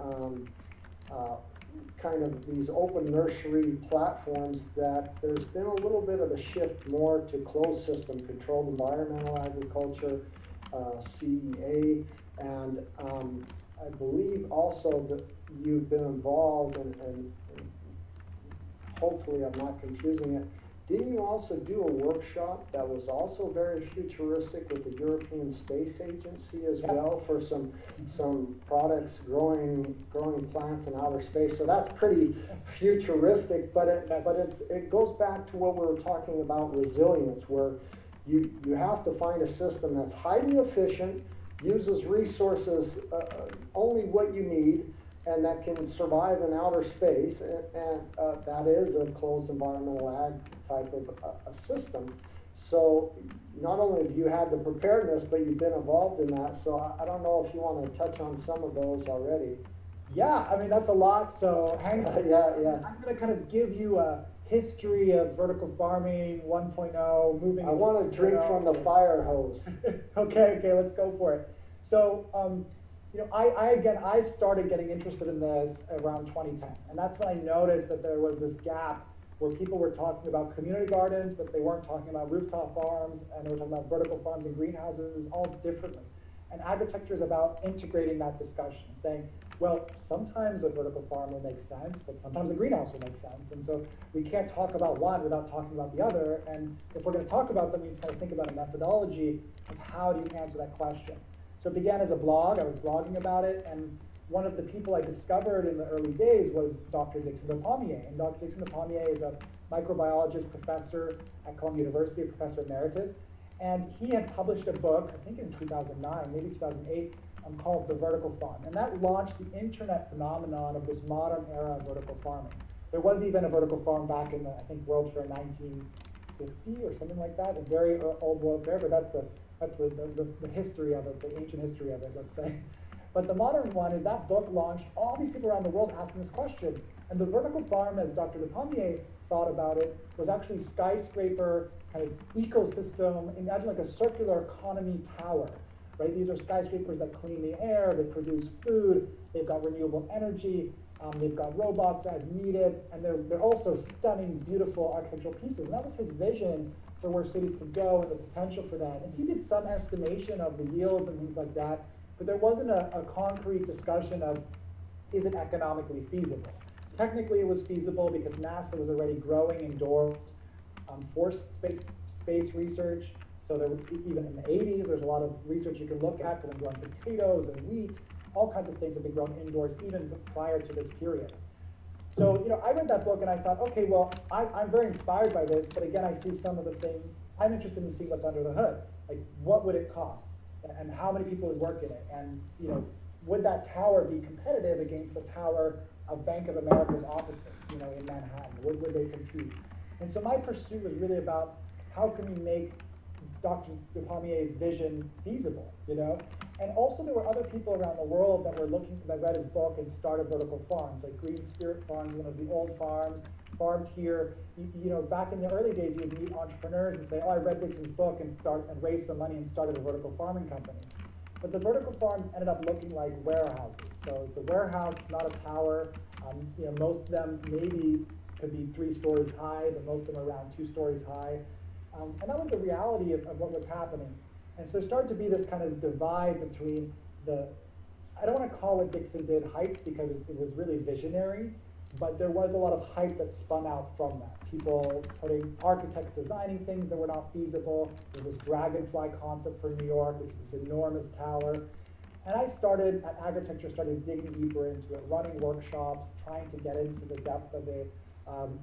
kind of these open nursery platforms, that there's been a little bit of a shift more to closed system, controlled environmental agriculture, CEA, and I believe also that you've been involved, and hopefully I'm not confusing it. Didn't you also do a workshop that was also very futuristic with the European Space Agency as well for some products growing plants in outer space? So that's pretty futuristic, but it goes back to what we were talking about, resilience, where you have to find a system that's highly efficient, uses resources only what you need, and that can survive in outer space, and that is a closed environmental ag type of a system. So not only have you had the preparedness, but you've been involved in that. So I don't know if you want to touch on some of those already.
Yeah, I mean, that's a lot, so hang on.
Yeah.
I'm going to kind of give you a history of vertical farming 1.0, moving.
I want to drink from the fire hose.
Okay, let's go for it. So, I started getting interested in this around 2010, and that's when I noticed that there was this gap where people were talking about community gardens, but they weren't talking about rooftop farms, and they were talking about vertical farms and greenhouses all differently. And agritecture is about integrating that discussion, saying, well, sometimes a vertical farm will make sense, but sometimes a greenhouse will make sense. And so we can't talk about one without talking about the other. And if we're going to talk about them, we need to kind of think about a methodology of how do you answer that question. So it began as a blog. I was blogging about it, and one of the people I discovered in the early days was Dr. Dixon de Pommier. And Dr. Dixon de Pommier is a microbiologist professor at Columbia University, a professor emeritus. And he had published a book, I think in 2009, maybe 2008, called The Vertical Farm. And that launched the internet phenomenon of this modern era of vertical farming. There was even a vertical farm back in the, I think, World Fair 1950 or something like that, a very old World Fair, but that's the history of it, the ancient history of it, let's say. But the modern one is that book launched all these people around the world asking this question. And the vertical farm, as Dr. de Pommier thought about it, was actually skyscraper kind of ecosystem. Imagine like a circular economy tower, right? These are skyscrapers that clean the air, they produce food, they've got renewable energy, they've got robots as needed, and they're also stunning, beautiful architectural pieces. And that was his vision for where cities could go and the potential for that. And he did some estimation of the yields and things like that, but there wasn't a concrete discussion of, is it economically feasible? Technically it was feasible because NASA was already growing indoors for space research. So there was, even in the 80s, there's a lot of research you can look at for them growing potatoes and wheat, all kinds of things have been grown indoors even prior to this period. So, I read that book and I thought, okay, well, I'm very inspired by this, but again, I see some of the same, I'm interested in seeing what's under the hood. Like, what would it cost? And how many people would work in it? And, would that tower be competitive against the tower of Bank of America's offices, in Manhattan? Would they compete? And so my pursuit was really about how can we make Dr. de Pommier's vision feasible, And also there were other people around the world that read his book and started vertical farms, like Green Spirit Farms, one of the old farms, farmed here. Back in the early days, you'd meet entrepreneurs and say, oh, I read Dixon's book and raised some money and started a vertical farming company. But the vertical farms ended up looking like warehouses. So it's a warehouse, it's not a tower. Most of them maybe could be 3 stories high, but most of them are around 2 stories high. And that was the reality of what was happening. And so there started to be this kind of divide between I don't want to call what Dixon did hype because it was really visionary, but there was a lot of hype that spun out from that. People architects designing things that were not feasible. There's this dragonfly concept for New York, which is this enormous tower. And I started, at Agritecture, started digging deeper into it, running workshops, trying to get into the depth of it,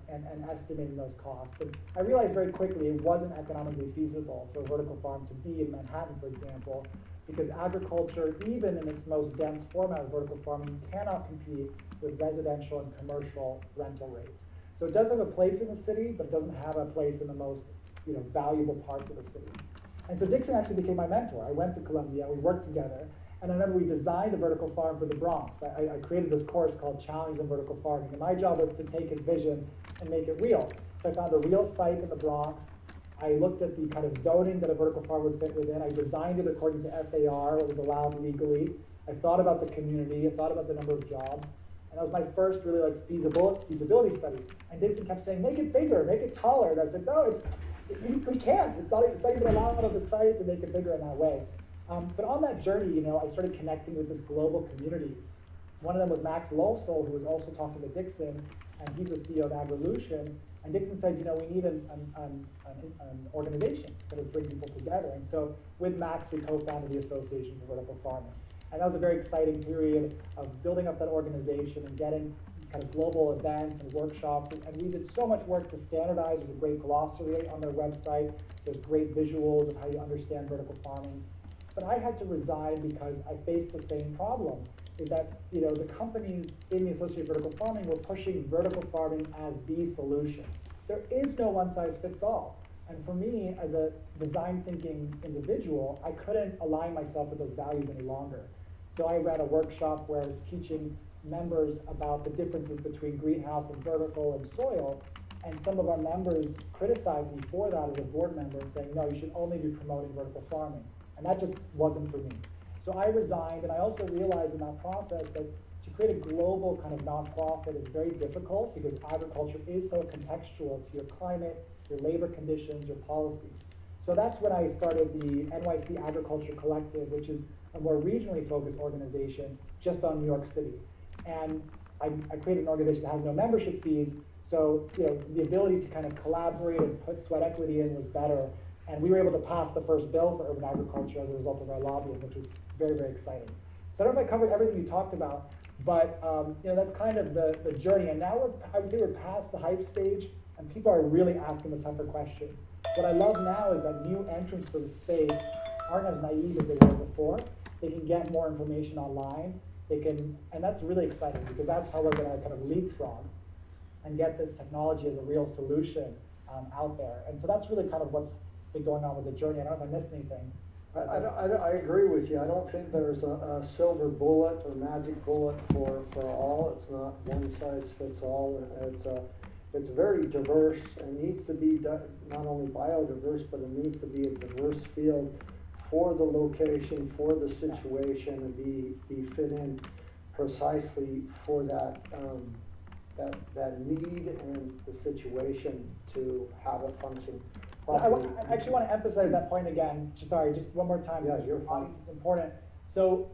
and estimating those costs. And I realized very quickly it wasn't economically feasible for a vertical farm to be in Manhattan, for example, because agriculture, even in its most dense format of vertical farming, cannot compete with residential and commercial rental rates. So it does have a place in the city, but it doesn't have a place in the most valuable parts of the city. And so Dixon actually became my mentor. I went to Columbia, we worked together, and I remember we designed a vertical farm for the Bronx. I created this course called Challenge in Vertical Farming, and my job was to take his vision and make it real. So I found a real site in the Bronx. I looked at the kind of zoning that a vertical farm would fit within. I designed it according to FAR, what was allowed legally. I thought about the community, I thought about the number of jobs, and that was my first really feasibility study. And Dixon kept saying, make it bigger, make it taller. And I said, no, we can't. It's not even allowed on the site to make it bigger in that way. But on that journey, I started connecting with this global community. One of them was Max Losel, who was also talking to Dixon, and he's the CEO of Agrilution. And Dixon said, we need an organization that would bring people together. And so with Max, we co-founded the Association for Vertical Farming. And that was a very exciting period of building up that organization and getting kind of global events and workshops. And we did so much work to standardize. There's a great glossary on their website. There's great visuals of how you understand vertical farming. But I had to resign because I faced the same problem, is that the companies in the Associated Vertical Farming were pushing vertical farming as the solution. There is no one-size-fits-all. And for me, as a design thinking individual, I couldn't align myself with those values any longer. So I ran a workshop where I was teaching members about the differences between greenhouse and vertical and soil. And some of our members criticized me for that as a board member and saying, no, you should only be promoting vertical farming. And that just wasn't for me. So I resigned, and I also realized in that process that to create a global kind of nonprofit is very difficult because agriculture is so contextual to your climate, your labor conditions, your policy. So that's when I started the NYC Agriculture Collective, which is a more regionally focused organization just on New York City. And I created an organization that has no membership fees, so the ability to kind of collaborate and put sweat equity in was better. And we were able to pass the first bill for urban agriculture as a result of our lobbying, which was very, very exciting. So I don't know if I covered everything you talked about, but that's kind of the journey. And now I would say we're past the hype stage, and people are really asking the tougher questions. What I love now is that new entrants to the space aren't as naive as they were before. They can get more information online. And that's really exciting because that's how we're going to kind of leapfrog and get this technology as a real solution out there. And so that's really kind of what's been going on with the journey. I don't know if I missed anything.
I agree with you. I don't think there's a silver bullet or magic bullet for all. It's not one size fits all. It's very diverse and needs to be not only biodiverse, but it needs to be a diverse field for the location, for the situation, and be fit in precisely for that need and the situation to have it function properly.
I actually want to emphasize that point again. Sorry, just one more time.
Yeah, you're fine.
It's important. So,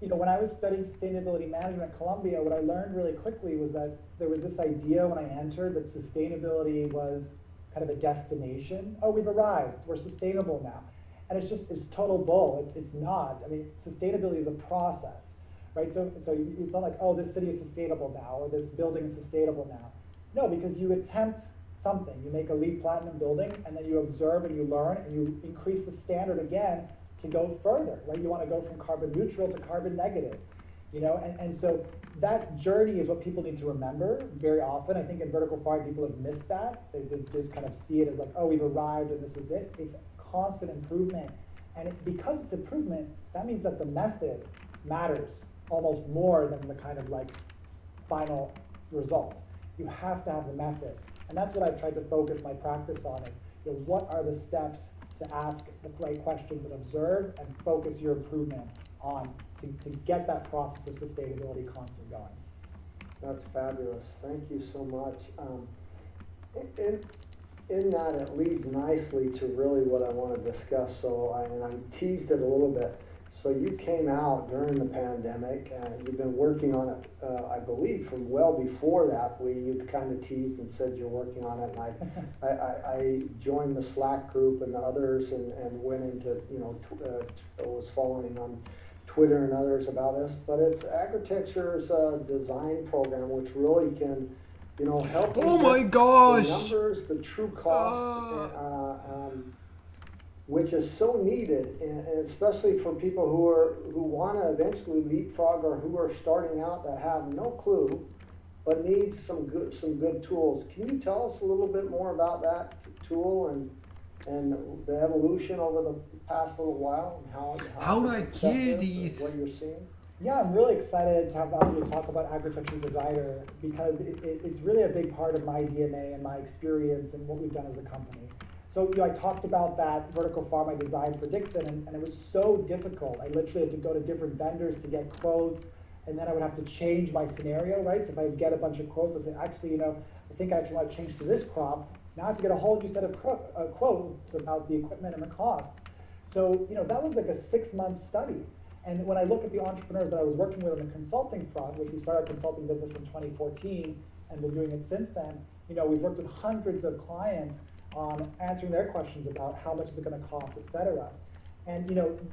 when I was studying sustainability management at Columbia, what I learned really quickly was that there was this idea when I entered that sustainability was kind of a destination. Oh, we've arrived. We're sustainable now. And it's total bull. It's not. I mean, sustainability is a process, right? So it's not like, oh, this city is sustainable now, or this building is sustainable now. No, because you attempt something. You make a LEED Platinum building, and then you observe and you learn, and you increase the standard again to go further, right? You want to go from carbon neutral to carbon negative, and so that journey is what people need to remember very often. I think in vertical farming, people have missed that. They just kind of see it as like, oh, we've arrived and this is it. It's constant improvement. And because it's improvement, that means that the method matters almost more than the kind of like final result. You have to have the method. And that's what I've tried to focus my practice on is, what are the steps to ask the right questions and observe and focus your improvement on to get that process of sustainability constantly going.
That's fabulous. Thank you so much. In that, it leads nicely to really what I want to discuss. So I teased it a little bit. So you came out during the pandemic, and you've been working on it, I believe, from well before that. You kind of teased and said you're working on it, and I joined the Slack group and the others, and went into, was following on Twitter and others about this. But it's Agritecture's design program, which really can, help you get the numbers, the true cost, which is so needed, and especially for people who want to eventually leapfrog, or who are starting out that have no clue, but need some good tools. Can you tell us a little bit more about that tool and the evolution over the past little while, and
how do I kill these?
What you're seeing?
Yeah, I'm really excited to have you talk about Agritecture Designer, because it's really a big part of my DNA and my experience and what we've done as a company. So I talked about that vertical farm I designed for Dixon, and it was so difficult. I literally had to go to different vendors to get quotes, and then I would have to change my scenario, right? So if I would get a bunch of quotes, I'd say, actually, I think I actually want to change to this crop. Now I have to get a whole new set of quotes about the equipment and the costs. So, that was like a 6-month study. And when I look at the entrepreneurs that I was working with on the consulting front, which we started our consulting business in 2014, and been doing it since then, we've worked with hundreds of clients on answering their questions about how much is it going to cost, et cetera. And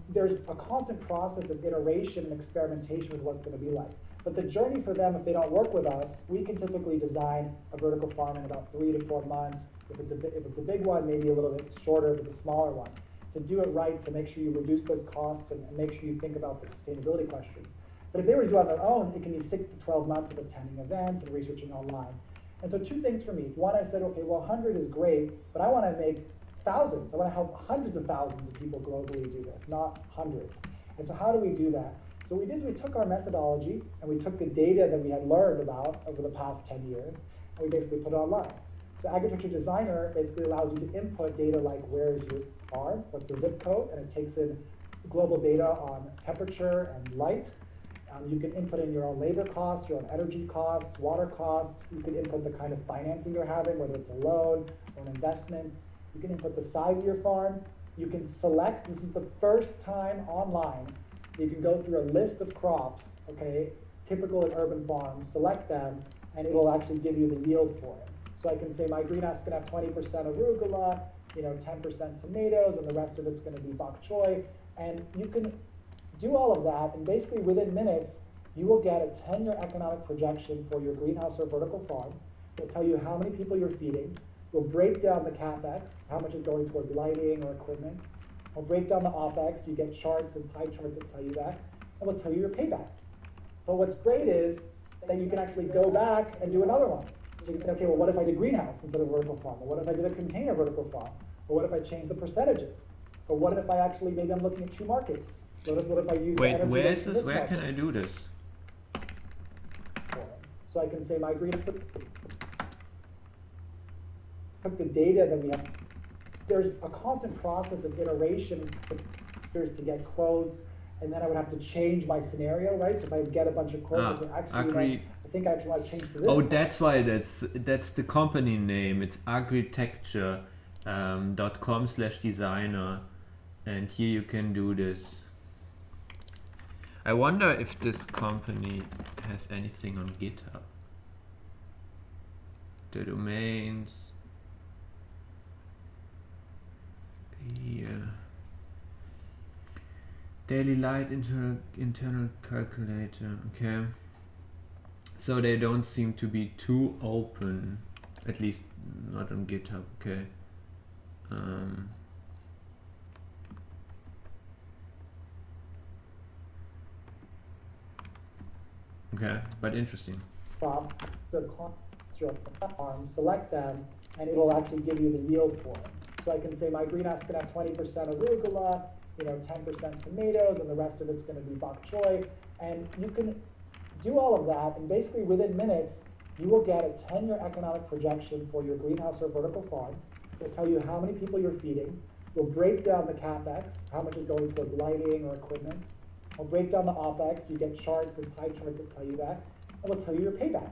there's a constant process of iteration and experimentation with what's going to be like. But the journey for them, if they don't work with us, we can typically design a vertical farm in about 3 to 4 months. If it's a big one, maybe a little bit shorter if it's a smaller one. To do it right, to make sure you reduce those costs and make sure you think about the sustainability questions. But if they were to do it on their own, it can be 6 to 12 months of attending events and researching online. And so 2 things for me. One, I said, okay, well, 100 is great, but I want to make thousands. I want to help hundreds of thousands of people globally do this, not hundreds. And so how do we do that? So what we did is we took our methodology, and we took the data that we had learned about over the past 10 years, and we basically put it online. So Agritecture Designer basically allows you to input data like, where is your farm, what's the zip code, and it takes in global data on temperature and light. You can input in your own labor costs, your own energy costs, water costs. You can input the kind of financing you're having, whether it's a loan or an investment. You can input the size of your farm. You can select, this is the first time online, you can go through a list of crops, okay, typical in urban farms, select them, and it will actually give you the yield for it. So I can say my greenhouse is going to have 20% arugula, 10% tomatoes, and the rest of it's going to be bok choy. And you can do all of that, and basically within minutes, you will get a 10-year economic projection for your greenhouse or vertical farm. It'll tell you how many people you're feeding. We'll break down the CapEx, how much is going towards lighting or equipment. We'll break down the OpEx. You get charts and pie charts that tell you that, and we'll tell you your payback. But what's great is that you can actually go back and do another one. So you can say, okay, well, what if I did greenhouse instead of vertical farm? Or what if I did a container vertical farm? Or what if I changed the percentages? Or what if I actually, maybe I'm looking at 2 markets? What if I use
Wait,
the energy
where
rates
is
from
this? Where
market?
can I do this?
So I can say my greenhouse, took the data that we have. There's a constant process of iteration to get quotes, and then I would have to change my scenario, right? So if I get a bunch of quotes, actually, I think I actually want to change to this.
Oh, that's why that's the company name. It's Agritecture .com/designer, and here you can do this. I wonder if this company has anything on GitHub. The domains here. Daily light internal calculator. Okay. So they don't seem to be too open, at least not on GitHub. Okay. Okay, but interesting.
Select them, and it will actually give you the yield for it. So I can say my greenhouse is going to have 20% arugula, 10% tomatoes, and the rest of it's going to be bok choy. And you can do all of that, and basically within minutes, you will get a 10-year economic projection for your greenhouse or vertical farm. It'll tell you how many people you're feeding. We'll break down the CapEx, how much is going towards lighting or equipment. We'll break down the OpEx. You get charts and pie charts that tell you that, and we'll tell you your payback.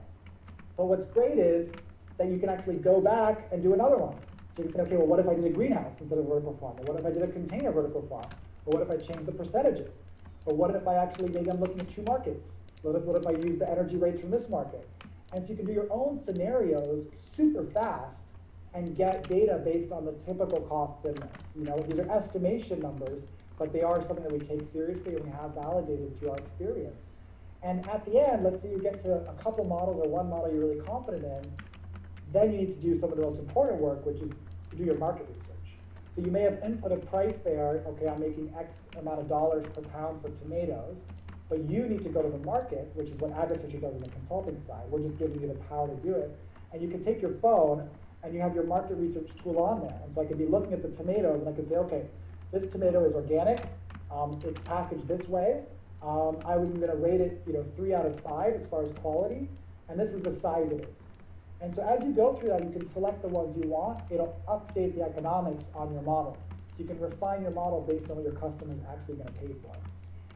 But what's great is that you can actually go back and do another one. So you can say, okay, well, what if I did a greenhouse instead of a vertical farm? Or what if I did a container vertical farm? Or what if I changed the percentages? Or what if I actually, maybe I'm looking at 2 markets? What if I use the energy rates from this market? And so you can do your own scenarios super fast and get data based on the typical costs in this. These are estimation numbers, but they are something that we take seriously and we have validated through our experience. And at the end, let's say you get to a couple models or one model you're really confident in, then you need to do some of the most important work, which is to do your market research. So you may have input a price there, okay, I'm making X amount of dollars per pound for tomatoes, but you need to go to the market, which is what Agritecture does on the consulting side. We're just giving you the power to do it. And you can take your phone and you have your market research tool on there. And so I could be looking at the tomatoes and I could say, okay, this tomato is organic, it's packaged this way. I'm going to rate it 3 out of 5 as far as quality, and this is the size it is. And so as you go through that, you can select the ones you want. It'll update the economics on your model. So you can refine your model based on what your customer is actually going to pay for.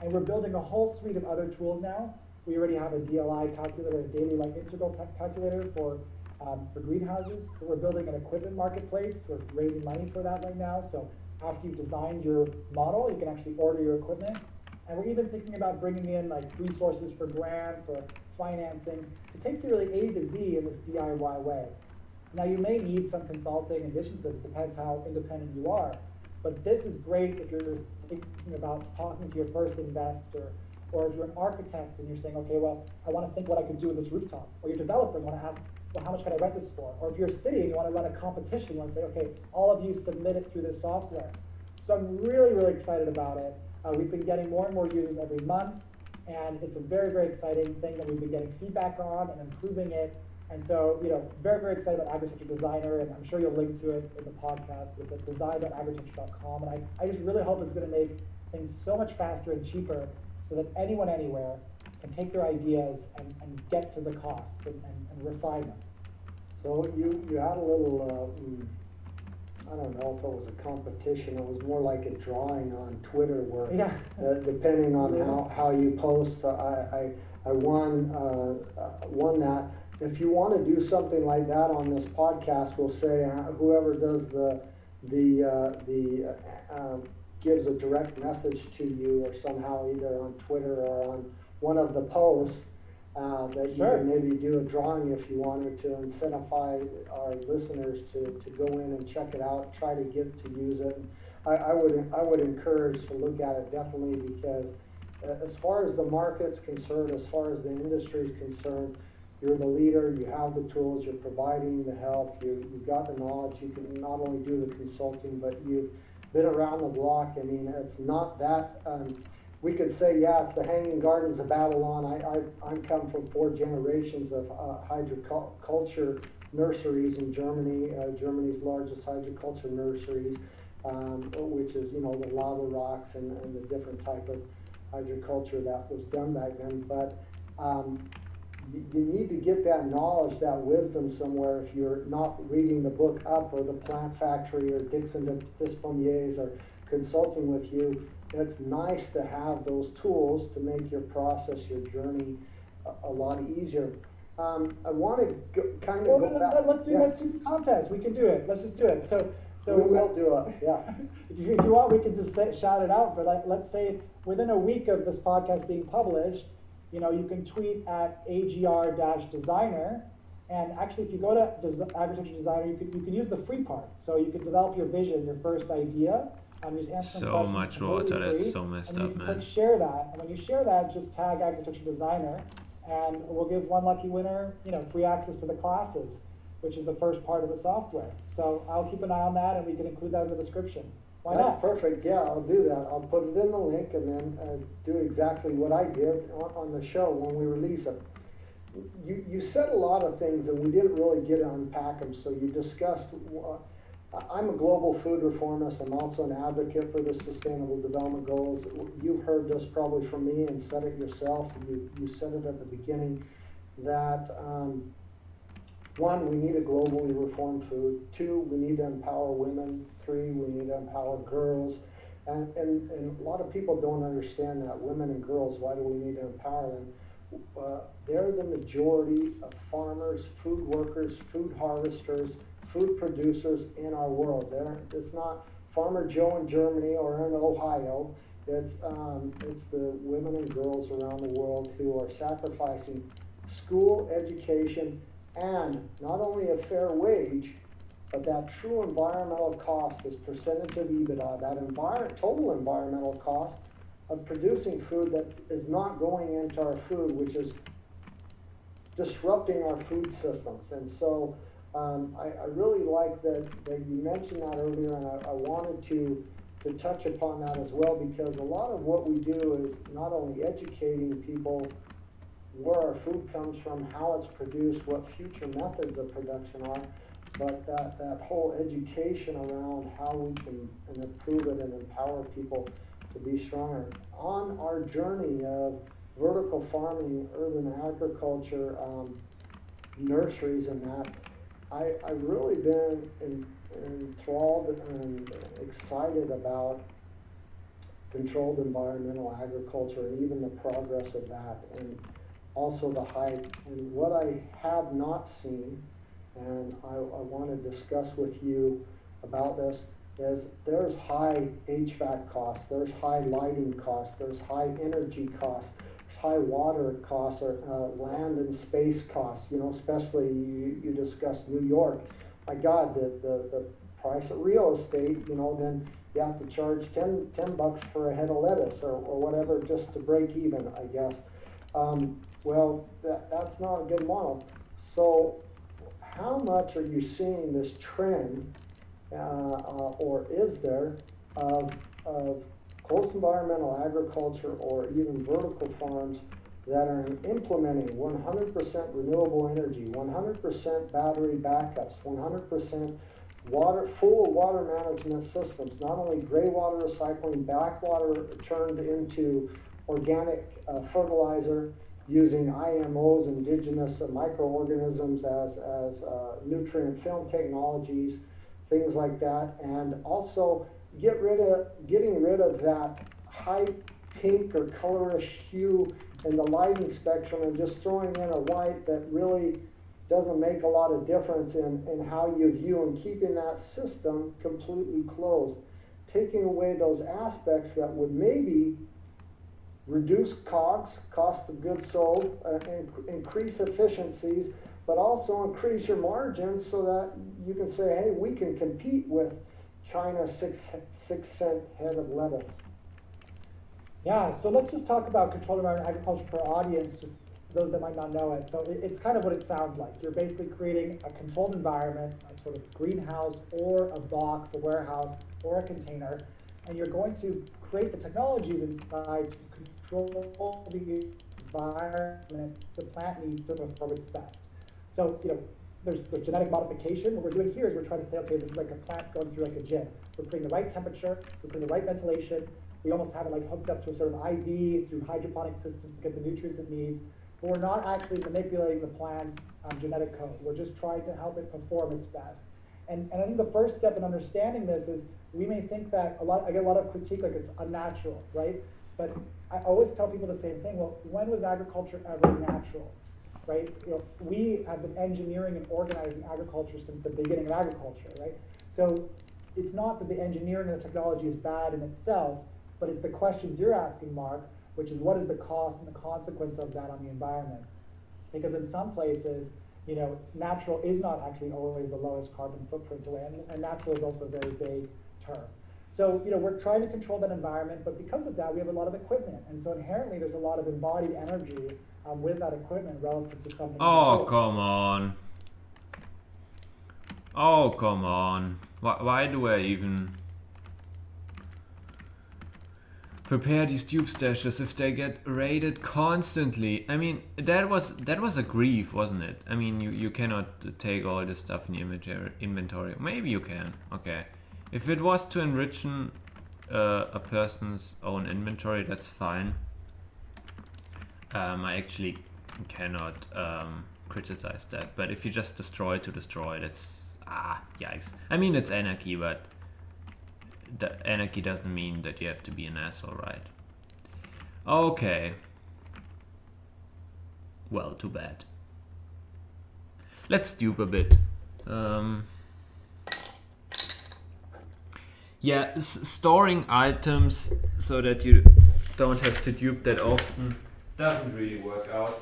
And we're building a whole suite of other tools now. We already have a DLI calculator, a daily light integral calculator for greenhouses. We're building an equipment marketplace. We're raising money for that right now. So after you've designed your model, you can actually order your equipment. And we're even thinking about bringing in like resources for grants or financing to take you really A to Z in this DIY way. Now you may need some consulting in addition to this, it depends how independent you are. But this is great if you're thinking about talking to your first investor, or if you're an architect and you're saying, okay, well, I want to think what I could do with this rooftop. Or you're a developer and want to ask, well, how much can I rent this for? Or if you're a city and you want to run a competition, you want to say, okay, all of you submit it through this software. So I'm really, really excited about it. We've been getting more and more users every month, and it's a very, very exciting thing that we've been getting feedback on and improving it. And so, very, very excited about Agritecture Designer, and I'm sure you'll link to it in the podcast. It's at design.agritecture.com, and I just really hope it's going to make things so much faster and cheaper so that anyone, anywhere can take their ideas and get to the costs and refine them.
So you had a little I don't know if it was a competition, it was more like a drawing on Twitter where,
Yeah.
depending on how you post, I won that. If you want to do something like that on this podcast, we'll say whoever does gives a direct message to you or somehow either on Twitter or on one of the posts, that you can maybe do a drawing if you wanted to incentivize our listeners to go in and check it out, try to get to use it. I would encourage to look at it definitely, because as far as the market's concerned, as far as the industry is concerned, you're the leader, you have the tools, you're providing the help, you've got the knowledge, you can not only do the consulting, but you've been around the block. I mean, it's not that, we could say, yeah, it's the Hanging Gardens of Babylon. I'm come from 4 generations of hydroculture nurseries in Germany, Germany's largest hydroculture nurseries, which is, the lava rocks and the different type of hydroculture that was done back then. But you need to get that knowledge, that wisdom somewhere if you're not reading the book Up or the Plant Factory or Dixon Despommiers or consulting with you. It's nice to have those tools to make your process, your journey a lot easier. I want to go back.
Let's do the contest. We can do it. Let's just do it. So
we will do it. Yeah.
If you want, we can just shout it out. But let's say within a week of this podcast being published, you can tweet at agr-designer, and actually if you go to Agritecture Designer, you can use the free part. So you can develop your vision, your first idea, just answer some
So
questions.
much water, that's so messed up, man.
Click share that, and when you share that, just tag Agritecture Designer, and we'll give one lucky winner, free access to the classes, which is the first part of the software. So I'll keep an eye on that, and we can include that in the description. Why not?
Perfect. Yeah, I'll do that. I'll put it in the link and then do exactly what I did on the show when we release it. You said a lot of things and we didn't really get to unpack them. So you discussed, I'm a global food reformist. I'm also an advocate for the Sustainable Development Goals. You've heard this probably from me and said it yourself. You said it at the beginning that 1, we need a globally reformed food. 2, we need to empower women. 3, we need to empower girls. And a lot of people don't understand that. Women and girls, why do we need to empower them? They're the majority of farmers, food workers, food harvesters, food producers in our world. It's not Farmer Joe in Germany or in Ohio. It's the women and girls around the world who are sacrificing school, education, and not only a fair wage, but that true environmental cost, this percentage of EBITDA, that total environmental cost of producing food that is not going into our food, which is disrupting our food systems. And so I really like that you mentioned that earlier, and I wanted to touch upon that as well, because a lot of what we do is not only educating people where our food comes from, how it's produced, what future methods of production are, but that whole education around how we can improve it and empower people to be stronger. On our journey of vertical farming, urban agriculture, nurseries and that, I've really been enthralled and excited about controlled environmental agriculture and even the progress of that, and also the hype. And what I have not seen, and I want to discuss with you about this, is there's high HVAC costs, there's high lighting costs, there's high energy costs, there's high water costs, or land and space costs, especially you discussed New York. My God, the price of real estate, then you have to charge $10 for a head of lettuce or whatever just to break even, I guess. Well, that's not a good model. So how much are you seeing this trend, or is there, of close environmental agriculture or even vertical farms that are implementing 100% renewable energy, 100% battery backups, 100% full water management systems, not only gray water recycling, backwater turned into organic fertilizer, using IMOs, indigenous microorganisms as nutrient film technologies, things like that, and also getting rid of that high pink or colorish hue in the lighting spectrum and just throwing in a white that really doesn't make a lot of difference in how you view, and keeping that system completely closed. Taking away those aspects that would maybe reduce COGS, cost of goods sold, increase efficiencies, but also increase your margins so that you can say, hey, we can compete with China's six-cent head of lettuce.
Yeah, so let's just talk about controlled environment agriculture for our audience, just those that might not know it. So it's kind of what it sounds like. You're basically creating a controlled environment, a sort of greenhouse or a box, a warehouse or a container, and you're going to create the technologies inside to control the environment the plant needs to perform its best. So, there's the genetic modification. What we're doing here is we're trying to say, okay, this is like a plant going through like a gym. We're putting the right temperature, we're putting the right ventilation. We almost have it like hooked up to a sort of IV through hydroponic systems to get the nutrients it needs. But we're not actually manipulating the plant's genetic code. We're just trying to help it perform its best. And I think the first step in understanding this is we may think that I get a lot of critique like it's unnatural, right? But I always tell people the same thing. Well, when was agriculture ever natural, right? We have been engineering and organizing agriculture since the beginning of agriculture, right? So it's not that the engineering and the technology is bad in itself, but it's the questions you're asking, Mark, which is what is the cost and the consequence of that on the environment? Because in some places, natural is not actually always the lowest carbon footprint away, and natural is also a very vague term. So, we're trying to control that environment, but because of that, we have a lot of equipment, and so inherently there's a lot of embodied energy with that equipment relative to something.
Oh, come on. Oh, come on. Why do I even prepare these tube stashes if they get raided constantly? I mean, that was a grief, wasn't it? I mean, you cannot take all this stuff in your inventory. Maybe you can. Okay. If it was to enrich a person's own inventory, that's fine. I actually cannot criticize that. But if you just destroy to destroy, that's yikes. I mean, it's anarchy, but the anarchy doesn't mean that you have to be an asshole, right? Okay. Well, too bad. Let's dupe a bit. Yeah, storing items so that you don't have to dupe that often doesn't really work out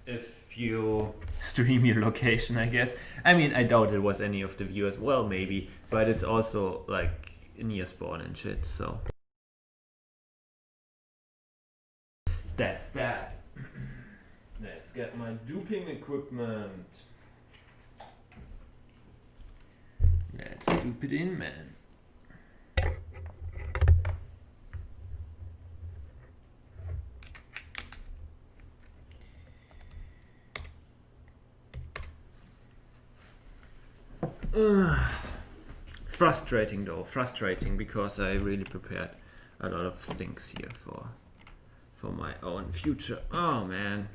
if you stream your location, I guess. I mean, I doubt it was any of the viewers. Well, maybe, but it's also like near spawn and shit, so that's that. Let's get my duping equipment. Let's dupe it in, man. Frustrating though, because I really prepared a lot of things here for my own future. Oh man.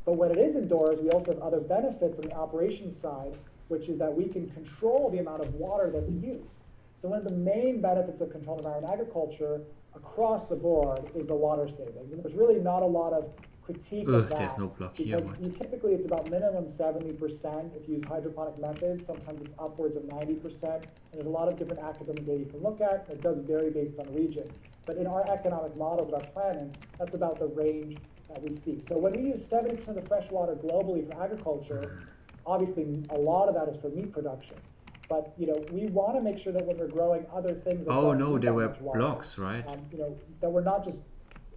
But when it is indoors, we also have other benefits on the operations side, which is that we can control the amount of water that's used. So one of the main benefits of controlled environment agriculture across the board is the water savings. And there's really not a lot of critique of that.
There's no block here.
Because typically it's about minimum 70% if you use hydroponic methods. Sometimes it's upwards of 90%. And there's a lot of different academic data you can look at. It does vary based on region. But in our economic models that are planning, that's about the range that we see. So when we use 70% of the fresh water globally for agriculture, obviously a lot of that is for meat production. But we want to make sure that when we're growing other things,
oh no, there were blocks, right?
That we're not just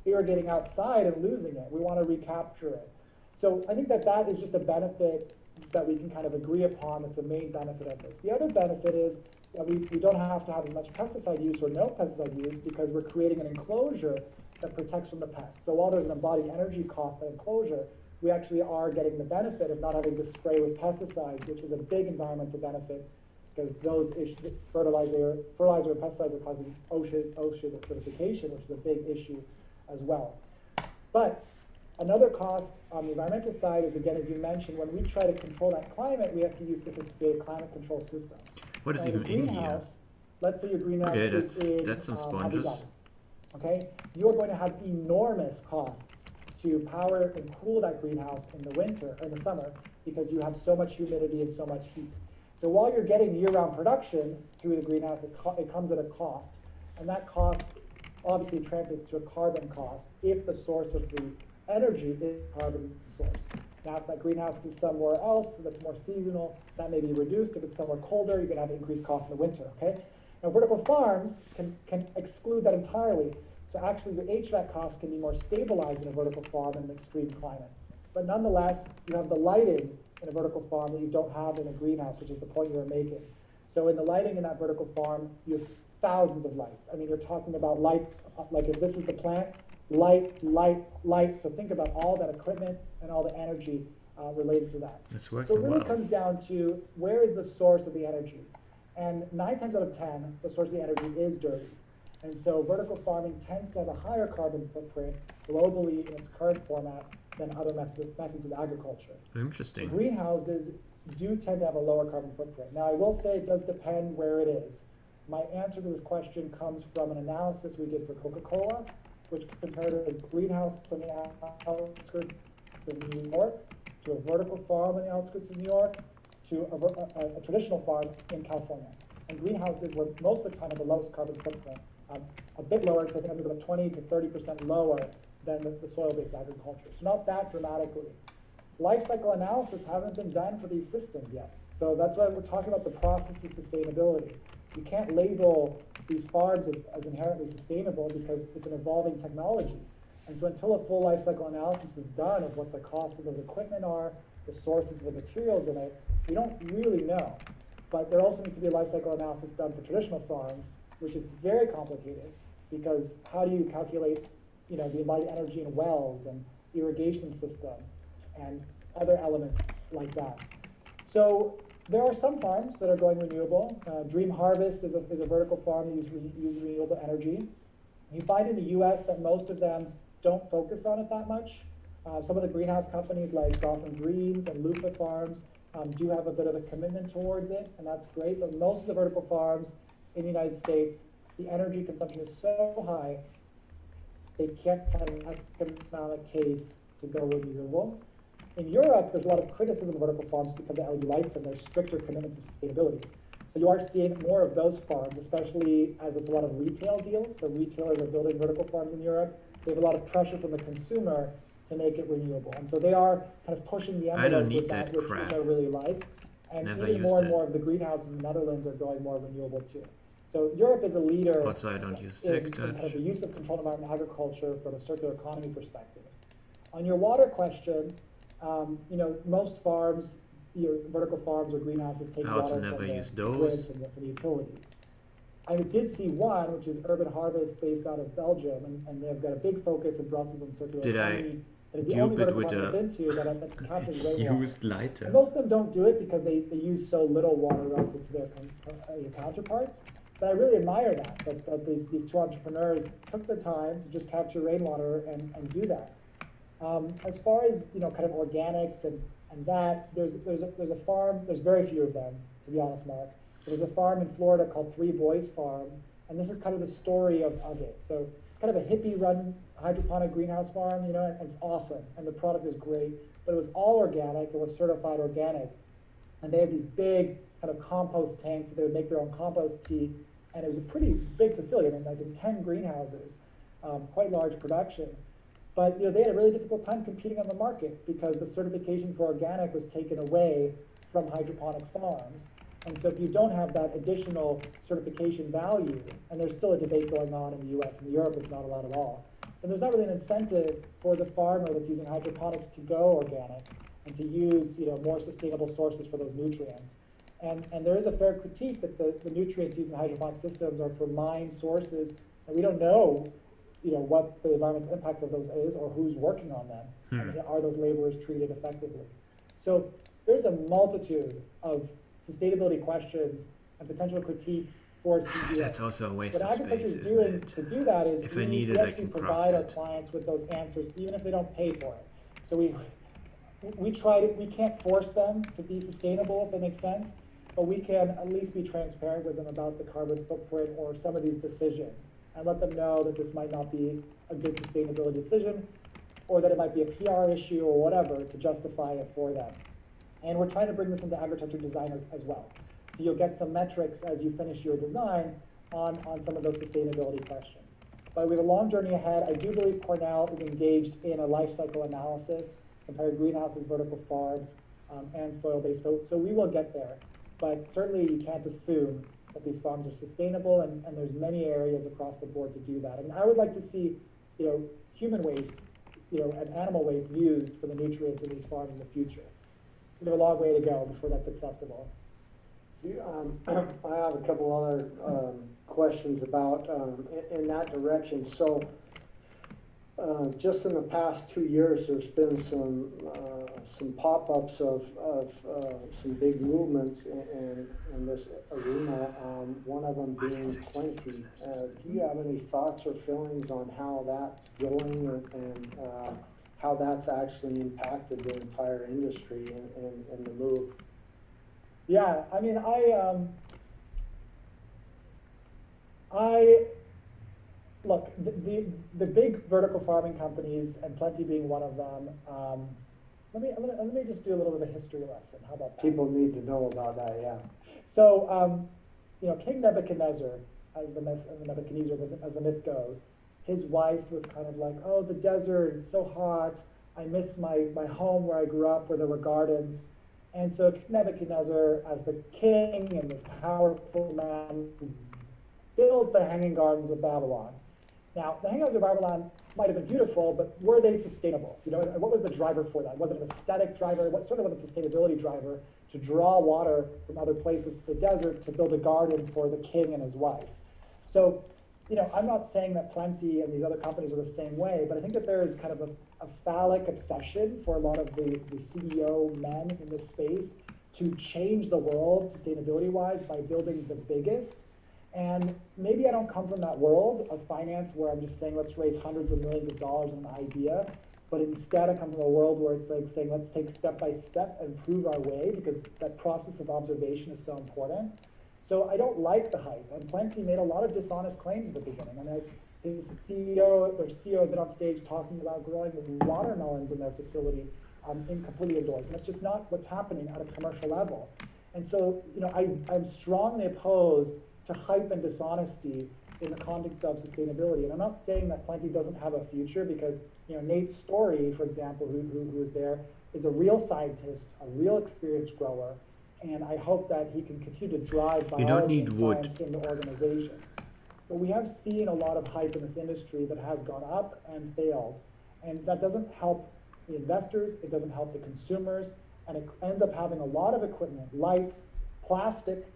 irrigating outside and losing it. We want to recapture it. So I think that is just a benefit that we can kind of agree upon. That's the main benefit of this. The other benefit is that we don't have to have as much pesticide use or no pesticide use because we're creating an enclosure that protects from the pests. So while there's an embodied energy cost of enclosure, we actually are getting the benefit of not having to spray with pesticides, which is a big environmental benefit because those fertilizer and pesticides are causing OSHA acidification, which is a big issue as well. But another cost on the environmental side is, again, as you mentioned, when we try to control that climate, we have to use sophisticated climate control systems.
What is
And
even
a
in here?
greenhouse, let's say your greenhouse
Okay,
is in
that's some
Abu
sponges.
Dhabi, okay? You're going to have enormous costs to power and cool that greenhouse in the winter, or in the summer, because you have so much humidity and so much heat. So while you're getting year-round production through the greenhouse, it comes at a cost. And that cost obviously translates to a carbon cost if the source of the energy is carbon source. Now, if that greenhouse is somewhere else that's more seasonal, that may be reduced. If it's somewhere colder, you're gonna have increased costs in the winter, okay? Now, vertical farms can exclude that entirely. So actually, your HVAC costs can be more stabilized in a vertical farm in an extreme climate. But nonetheless, you have the lighting in a vertical farm that you don't have in a greenhouse, which is the point you were making. So in the lighting in that vertical farm, you have thousands of lights. I mean, you're talking about light, like if this is the plant, light, light, light. So think about all that equipment and all the energy related to that.
It's
So
working
it really
well.
comes down to where is the source of the energy? And 9 times out of 10, the source of the energy is dirty. And so vertical farming tends to have a higher carbon footprint globally in its current format than other methods of agriculture.
Interesting.
Greenhouses do tend to have a lower carbon footprint. Now, I will say it does depend where it is. My answer to this question comes from an analysis we did for Coca-Cola, which compared a greenhouse on the outskirts of New York to a vertical farm on the outskirts of New York to a traditional farm in California. And greenhouses were most of the time have the lowest carbon footprint, a bit lower, so I think it was about 20 to 30% lower than the soil-based agriculture. So not that dramatically. Life cycle analysis haven't been done for these systems yet. So that's why we're talking about the process of sustainability. You can't label these farms as inherently sustainable because it's an evolving technology. And so until a full life cycle analysis is done of what the cost of those equipment are, the sources of the materials in it, we don't really know. But there also needs to be a life cycle analysis done for traditional farms, which is very complicated because how do you calculate, the amount of energy in wells and irrigation systems and other elements like that. So there are some farms that are going renewable. Dream Harvest is a vertical farm that uses renewable energy. You find in the US that most of them don't focus on it that much. Some of the greenhouse companies like Gotham Greens and Lupa Farms do have a bit of a commitment towards it, and that's great. But most of the vertical farms in the United States, the energy consumption is so high, they can't have an economic case to go renewable. In Europe, there's a lot of criticism of vertical farms because of LED lights and their stricter commitment to sustainability. So you are seeing more of those farms, especially as it's a lot of retail deals. So retailers are building vertical farms in Europe. They have a lot of pressure from the consumer to make it renewable. And so they are kind of pushing the
I don't
envelope
need
with that,
that
which
crap.
I really like. And
Never
even
used
more and
it.
more of the greenhouses in the Netherlands are going more renewable too. So Europe is a leader
Also, I don't use
in
sick
kind of
touch.
the use of controlled environment agriculture from a circular economy perspective. On your water question, most farms, vertical farms or greenhouses take
I
water
also
from
never
the
use
grid,
those.
from the utility. I did see one, which is Urban Harvest based out of Belgium, and they've got a big focus in Brussels on circular
Did I
economy. And it's the
dupe
only
it
vertical
with
farm
a
I've been to that captures rainwater.
used
And
lighter?
most of them don't do it because they use so little water relative to their counterparts. But I really admire that these two entrepreneurs took the time to just capture rainwater and do that. As far as kind of organics and that, there's a farm. There's very few of them, to be honest, Mark. There's a farm in Florida called Three Boys Farm, and this is kind of the story of it. So kind of a hippie-run hydroponic greenhouse farm, and it's awesome, and the product is great. But it was all organic. It was certified organic, and they had these big kind of compost tanks that they would make their own compost tea, and it was a pretty big facility. I mean, like in 10 greenhouses, quite large production. But they had a really difficult time competing on the market because the certification for organic was taken away from hydroponic farms. And so if you don't have that additional certification value, and there's still a debate going on in the US and Europe, it's not allowed at all, then there's not really an incentive for the farmer that's using hydroponics to go organic and to use more sustainable sources for those nutrients. And there is a fair critique that the nutrients used in hydroponic systems are from mine sources, and we don't know what the environmental impact of those is or who's working on them. And are those laborers treated effectively? So there's a multitude of sustainability questions and potential critiques for CGS.
That's also a waste
What
of
Agritecture
space,
is
isn't
doing
it?
to do that is
If I
we
need it, I
actually
can
provide our
craft it.
clients with those answers even if they don't pay for it. So we can't force them to be sustainable, if that makes sense. but we can at least be transparent with them about the carbon footprint or some of these decisions and let them know that this might not be a good sustainability decision, or that it might be a PR issue or whatever to justify it for them. And we're trying to bring this into Agritecture design as well. So you'll get some metrics as you finish your design on some of those sustainability questions. But we have a long journey ahead. I do believe Cornell is engaged in a life cycle analysis, comparing greenhouses, vertical farms, and soil-based. So we will get there. But certainly you can't assume that these farms are sustainable, and there's many areas across the board to do that. I mean, I would like to see, human waste, and animal waste used for the nutrients in these farms in the future. We have a long way to go before that's acceptable.
I have a couple other questions about in that direction. So just in the past 2 years, there's been some pop-ups of some big movements in this arena. One of them being Plenty. Do you have any thoughts or feelings on how that's going and how that's actually impacted the entire industry and the move?
Yeah, I mean, look, the big vertical farming companies, and Plenty being one of them. Let me just do a little bit of a history lesson. How about that?
People need to know about that, yeah.
So, King Nebuchadnezzar, as the myth goes, his wife was kind of like, oh, the desert, it's so hot. I miss my home where I grew up, where there were gardens. And so Nebuchadnezzar, as the king and this powerful man, built the Hanging Gardens of Babylon. Now, the Hanging Gardens of Babylon might have been beautiful, but were they sustainable? What was the driver for that? Was it an aesthetic driver? What sort of was a sustainability driver to draw water from other places to the desert to build a garden for the king and his wife? So, I'm not saying that Plenty and these other companies are the same way, but I think that there is kind of a phallic obsession for a lot of the CEO men in this space to change the world sustainability-wise by building the biggest. And maybe I don't come from that world of finance where I'm just saying, let's raise hundreds of millions of dollars on an idea. But instead I come from a world where it's like saying, let's take step by step and prove our way, because that process of observation is so important. So I don't like the hype. And Plenty made a lot of dishonest claims at the beginning. I mean, his CEO had been on stage talking about growing watermelons in their facility completely indoors. And that's just not what's happening at a commercial level. And so, I'm strongly opposed to hype and dishonesty in the context of sustainability. And I'm not saying that Plenty doesn't have a future, because Nate Story, for example, who is there, is a real scientist, a real experienced grower, and I hope that he can continue to drive biology and science in the organization. But we have seen a lot of hype in this industry that has gone up and failed, and that doesn't help the investors, it doesn't help the consumers, and it ends up having a lot of equipment, lights, plastic,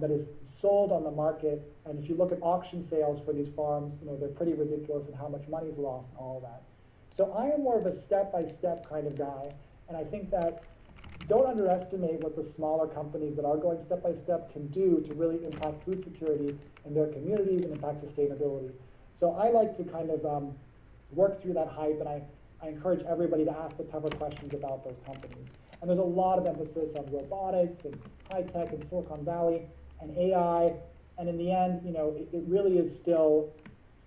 that is sold on the market. And if you look at auction sales for these farms, they're pretty ridiculous, and how much money is lost and all that. So I am more of a step-by-step kind of guy, and I think that don't underestimate what the smaller companies that are going step-by-step can do to really impact food security in their communities and impact sustainability. So I like to kind of work through that hype, and I encourage everybody to ask the tougher questions about those companies. And there's a lot of emphasis on robotics and high tech and Silicon Valley and AI. And in the end, it really is still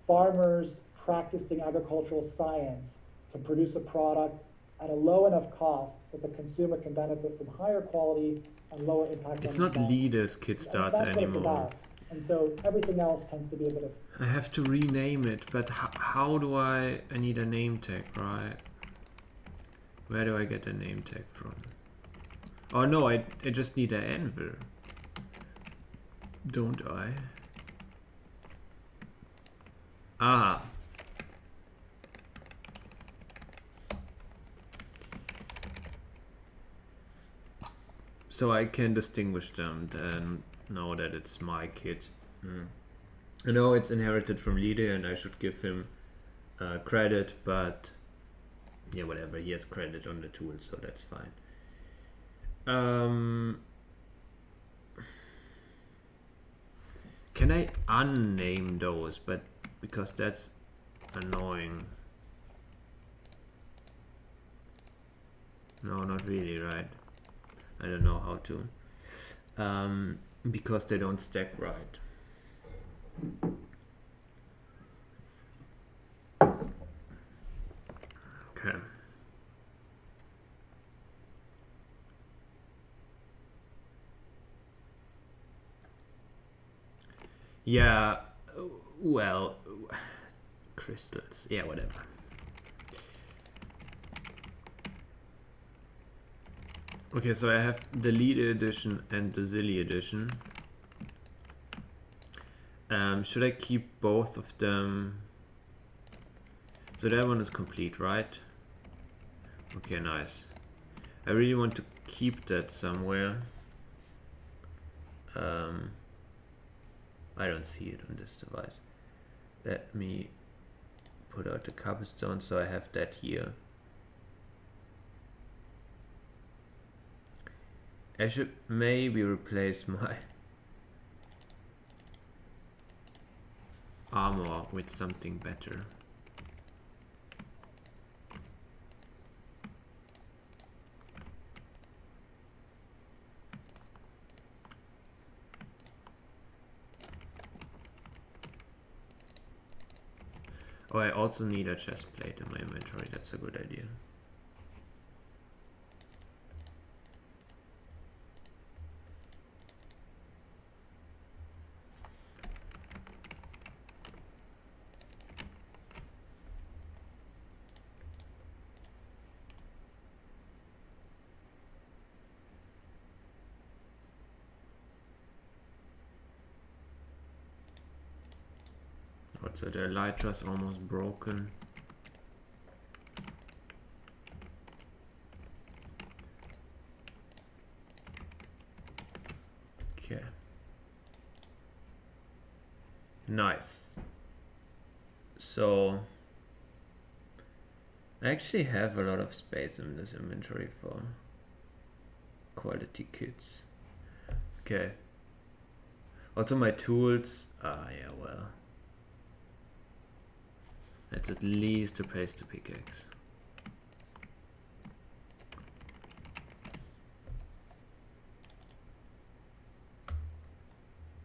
farmers practicing agricultural science to produce a product at a low enough cost that the consumer can benefit from higher quality and lower impact.
It's not Leaders Kickstarter anymore.
And so everything else tends to be a bit of...
I have to rename it, but how do I need a name tag, right? Where do I get a name tag from? Oh no, I just need an anvil. Don't I? Ah. So I can distinguish them and know that it's my kit. I know it's inherited from Lide and I should give him credit, but yeah, whatever, he has credit on the tool, so that's fine. Can I unname those? But because that's annoying. No, not really, right? I don't know how to. because they don't stack right. Okay. Yeah, well, crystals, yeah, whatever. Okay, so I have the Lide edition and the Zilli edition. Should I keep both of them? So that one is complete, right? Okay, nice. I really want to keep that somewhere. I don't see it on this device. Let me put out the cobblestone so I have that here. I should maybe replace my armor with something better. Oh, I also need a chest plate in my inventory. That's a good idea. So the elytra's almost broken. Okay. Nice. So I actually have a lot of space in this inventory for quality kits. Okay. Also my tools. Yeah, well. Let's at least replace the pickaxe.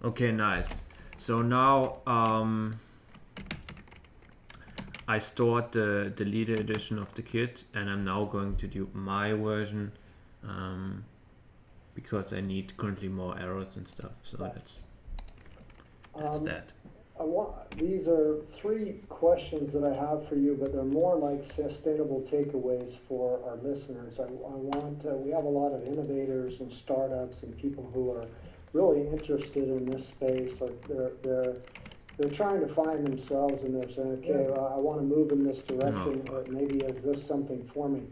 Okay, nice. So now I stored the leader edition of the kit, and I'm now going to do my version because I need currently more arrows and stuff. So that's that.
These are 3 questions that I have for you, but they're more like sustainable takeaways for our listeners. We have a lot of innovators and startups and people who are really interested in this space. Like they're trying to find themselves, and they're saying, okay, I want to move in this direction, but maybe is this something for me?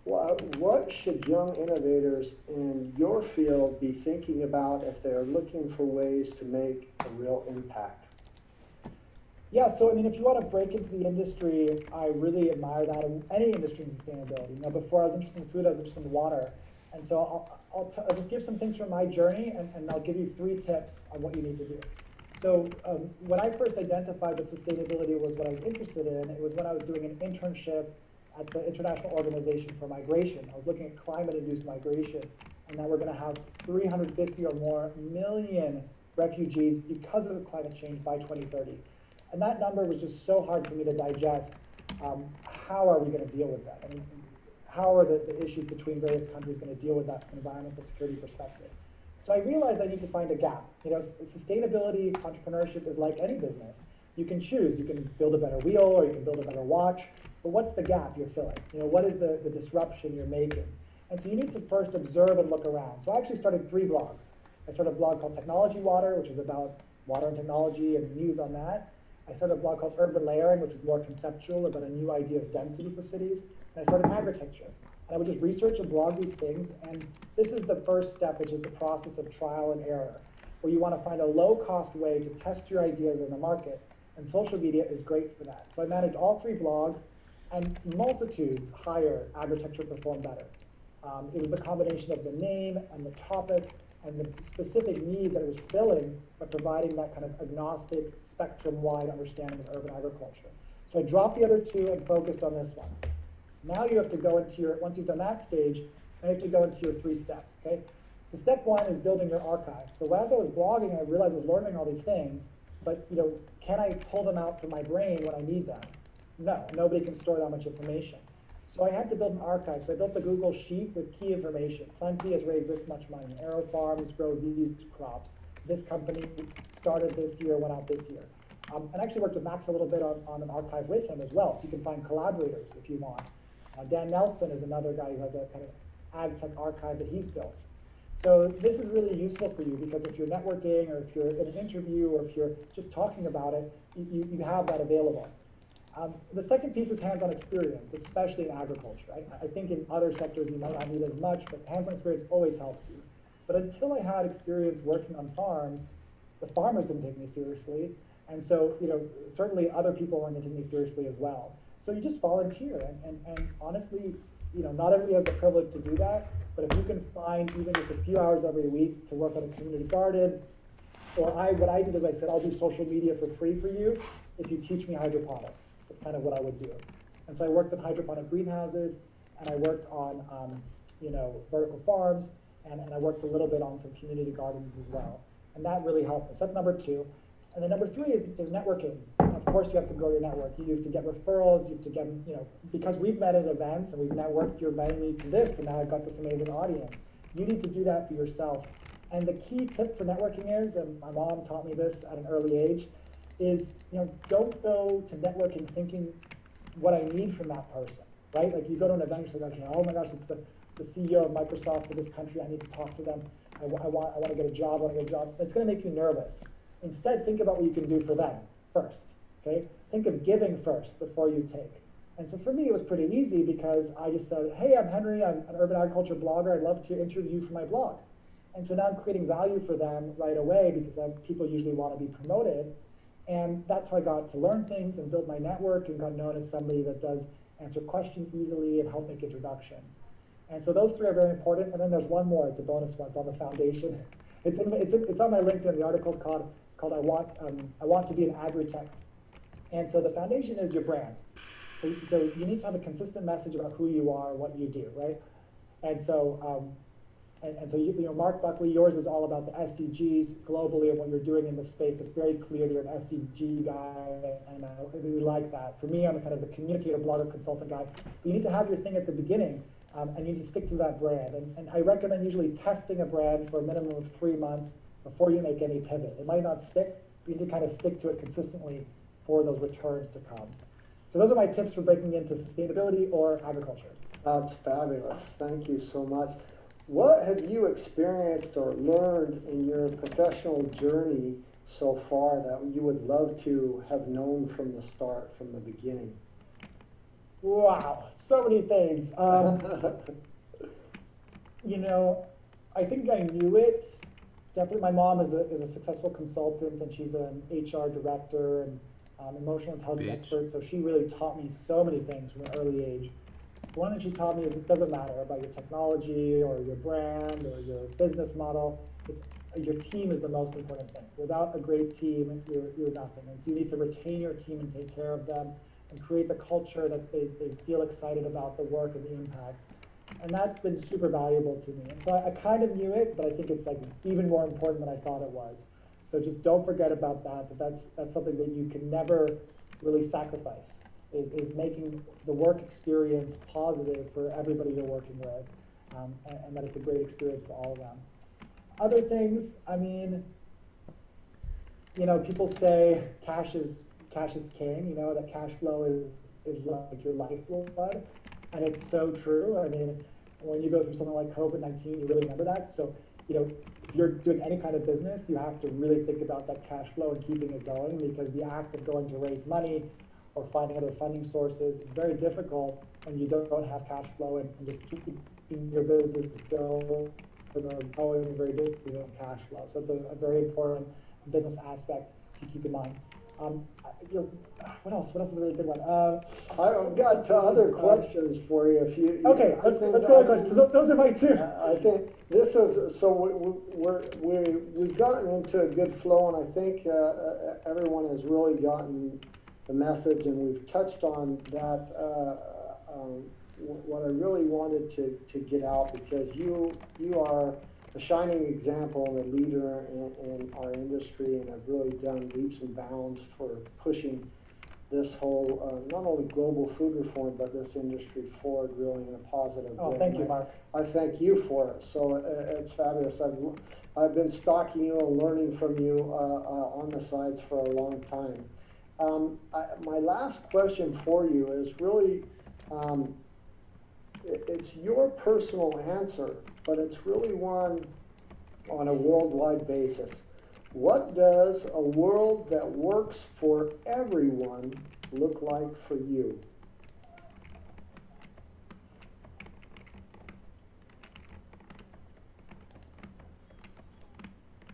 What should young innovators in your field be thinking about if they're looking for ways to make a real impact?
Yeah, so I mean, if you want to break into the industry, I really admire that in any industry in sustainability. You know, before I was interested in food, I was interested in water. And so I'll just give some things from my journey, and I'll give you 3 tips on what you need to do. So when I first identified that sustainability was what I was interested in, it was when I was doing an internship at the International Organization for Migration. I was looking at climate-induced migration, and that we're going to have 350 or more million refugees because of climate change by 2030. And that number was just so hard for me to digest. How are we going to deal with that? I mean, how are the issues between various countries going to deal with that from an environmental security perspective? So I realized I need to find a gap. You know, sustainability, entrepreneurship is like any business. You can choose. You can build a better wheel, or you can build a better watch. But what's the gap you're filling? You know, what is the disruption you're making? And so you need to first observe and look around. So I actually started 3 blogs. I started a blog called Technology Water, which is about water and technology and news on that. I started a blog called Urban Layering, which is more conceptual, about a new idea of density for cities. And I started Agritecture. And I would just research and blog these things. And this is the first step, which is the process of trial and error, where you want to find a low-cost way to test your ideas in the market. And social media is great for that. So I managed all 3 blogs, and multitudes higher Agritecture performed better. It was the combination of the name and the topic and the specific need that it was filling, but providing that kind of agnostic, spectrum-wide understanding of urban agriculture. So I dropped the other 2 and focused on this one. Now you have to go into once you've done that stage, now you have to go into your 3 steps, okay? So step one is building your archive. So as I was blogging, I realized I was learning all these things, but can I pull them out from my brain when I need them? No, nobody can store that much information. So I had to build an archive. So I built the Google Sheet with key information. Plenty has raised this much money. Arrow Farms grow these crops. This company started this year, went out this year. And I actually worked with Max a little bit on an archive with him as well, so you can find collaborators if you want. Dan Nelson is another guy who has a kind of ag tech archive that he's built. So this is really useful for you because if you're networking or if you're in an interview or if you're just talking about it, you have that available. The second piece is hands-on experience, especially in agriculture. I think in other sectors you might not need as much, but hands-on experience always helps you. But until I had experience working on farms, the farmers didn't take me seriously. And so, certainly other people weren't taking me seriously as well. So you just volunteer. And honestly, not everybody has the privilege to do that. But if you can find even just a few hours every week to work on a community garden, or what I did is I said, I'll do social media for free for you if you teach me hydroponics. That's kind of what I would do. And so I worked in hydroponic greenhouses, and I worked on, vertical farms, and I worked a little bit on some community gardens as well. And that really helped us. That's number two. And then number three is networking. Of course, you have to grow your network. You have to get referrals. You have to get, because we've met at events and we've networked, you're inviting me to this, and now I've got this amazing audience. You need to do that for yourself. And the key tip for networking is, and my mom taught me this at an early age, is, don't go to networking thinking what I need from that person, right? Like you go to an event, you're like, okay, oh my gosh, it's the CEO of Microsoft for this country. I need to talk to them. I want to get a job. It's going to make you nervous. Instead, think about what you can do for them first, okay? Think of giving first before you take. And so for me, it was pretty easy because I just said, hey, I'm Henry, I'm an urban agriculture blogger. I'd love to interview for my blog. And so now I'm creating value for them right away because people usually want to be promoted. And that's how I got to learn things and build my network and got known as somebody that does answer questions easily and help make introductions. And so those three are very important. And then there's one more, it's a bonus one, it's on the foundation. It's on my LinkedIn, the article's called I want to be an Agritech. And so the foundation is your brand. So you need to have a consistent message about who you are, what you do, right? And so Mark Buckley, yours is all about the SDGs globally and what you're doing in the space. It's very clear that you're an SDG guy, and I really like that. For me, I'm kind of the communicator, blogger, consultant guy. You need to have your thing at the beginning, and you need to stick to that brand. And I recommend usually testing a brand for a minimum of 3 months before you make any pivot. It might not stick, but you need to kind of stick to it consistently for those returns to come. So those are my tips for breaking into sustainability or agriculture.
That's fabulous. Thank you so much. What have you experienced or learned in your professional journey so far that you would love to have known from the start, from the beginning?
Wow, so many things. I think I knew it. Definitely, my mom is a successful consultant, and she's an HR director and emotional intelligence expert. So she really taught me so many things from an early age. One thing she taught me is it doesn't matter about your technology or your brand or your business model. Your team is the most important thing. Without a great team, you're nothing. And so you need to retain your team and take care of them and create the culture that they feel excited about the work and the impact. And that's been super valuable to me. And so I kind of knew it, but I think it's like even more important than I thought it was. So just don't forget about that. That's something that you can never really sacrifice. Is making the work experience positive for everybody you're working with, and that it's a great experience for all of them. Other things, people say cash is king, that cash flow is like your lifeblood, and it's so true. When you go through something like COVID-19, you really remember that. So, if you're doing any kind of business, you have to really think about that cash flow and keeping it going, because the act of going to raise money or finding other funding sources is very difficult when you don't have cash flow and just keeping your business going very difficult with cash flow. So it's a very important business aspect to keep in mind. What else? What else is a really good one?
I've got other questions for you.
Okay, let's go to questions. So those are my two.
I think this is we've gotten into a good flow, and I think everyone has really gotten the message, and we've touched on that. What I really wanted to get out, because you are a shining example and a leader in our industry, and have really done leaps and bounds for pushing this whole, not only global food reform, but this industry forward really in a positive way.
Oh, thank you, Mark.
I thank you for it. So it's fabulous. I've been stalking you and learning from you on the sides for a long time. My last question for you is really, it's your personal answer, but it's really one on a worldwide basis. What does a world that works for everyone look like for you?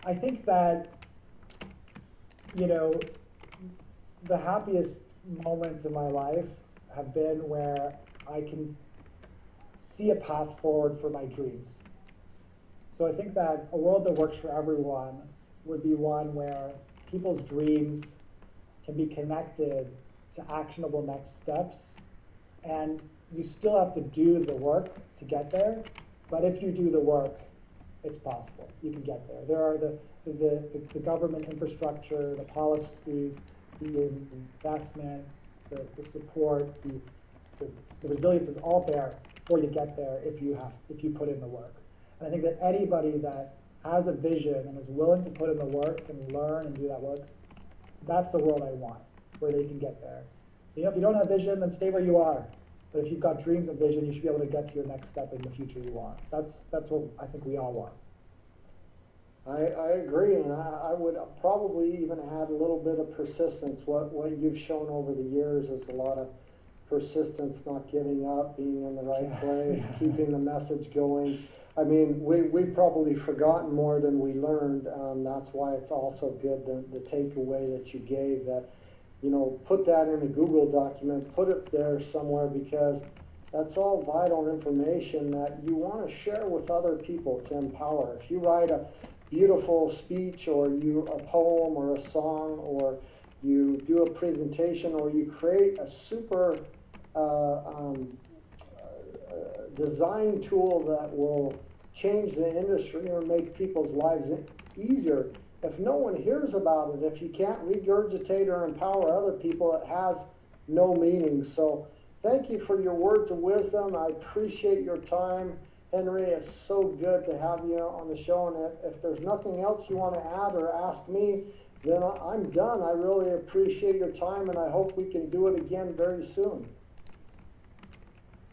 I think that, you know, the happiest moments in my life have been where I can see a path forward for my dreams. So I think that a world that works for everyone would be one where people's dreams can be connected to actionable next steps, and you still have to do the work to get there, but if you do the work, it's possible. You can get there. There are the government infrastructure, the policies, the investment, the support, the resilience is all there for you to get there if you put in the work. And I think that anybody that has a vision and is willing to put in the work and learn and do that work, that's the world I want, where they can get there. You know, if you don't have vision, then stay where you are. But if you've got dreams and vision, you should be able to get to your next step in the future you want. That's what I think we all want.
I agree, and I would probably even add a little bit of persistence. What you've shown over the years is a lot of persistence, not giving up, being in the right place, keeping the message going. I mean, we've probably forgotten more than we learned. That's why it's also good, the takeaway that you gave, that, you know, put that in a Google document, put it there somewhere, because that's all vital information that you want to share with other people to empower. If you write a beautiful speech, or a poem or a song, or you do a presentation, or you create a super design tool that will change the industry or make people's lives easier, if no one hears about it, if you can't regurgitate or empower other people, it has no meaning. So thank you for your words of wisdom. I appreciate your time. Henry, it's so good to have you on the show, and if there's nothing else you want to add or ask me, then I'm done. I really appreciate your time, and I hope we can do it again very soon.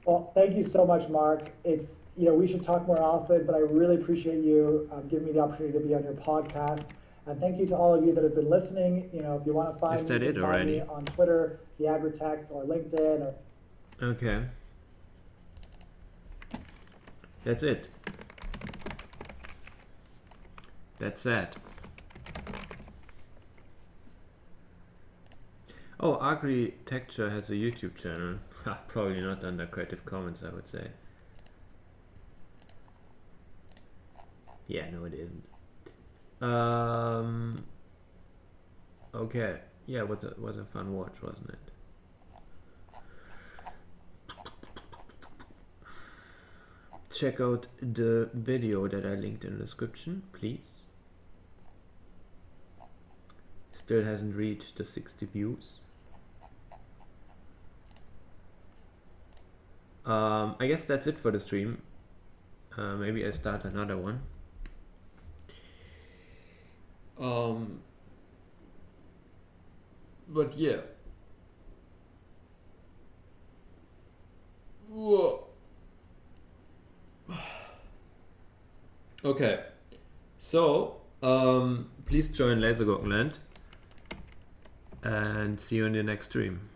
Well, thank you so much, Mark. It's, you know, we should talk more often, but I really appreciate you giving me the opportunity to be on your podcast. And thank you to all of you that have been listening. You know, if you want to find me, you can find me on Twitter, the Agritech, or LinkedIn. Or
Okay. That's it. That's that. Oh, Agritecture has a YouTube channel. Probably not under Creative Commons, I would say. Yeah, no, it isn't. Okay. Yeah, it was a fun watch, wasn't it? Check out the video that I linked in the description, please. Still hasn't reached the 60 views. I guess that's it for the stream. Maybe I start another one. But yeah. Whoa. Okay, so please join Lasergurkenland and see you in the next stream.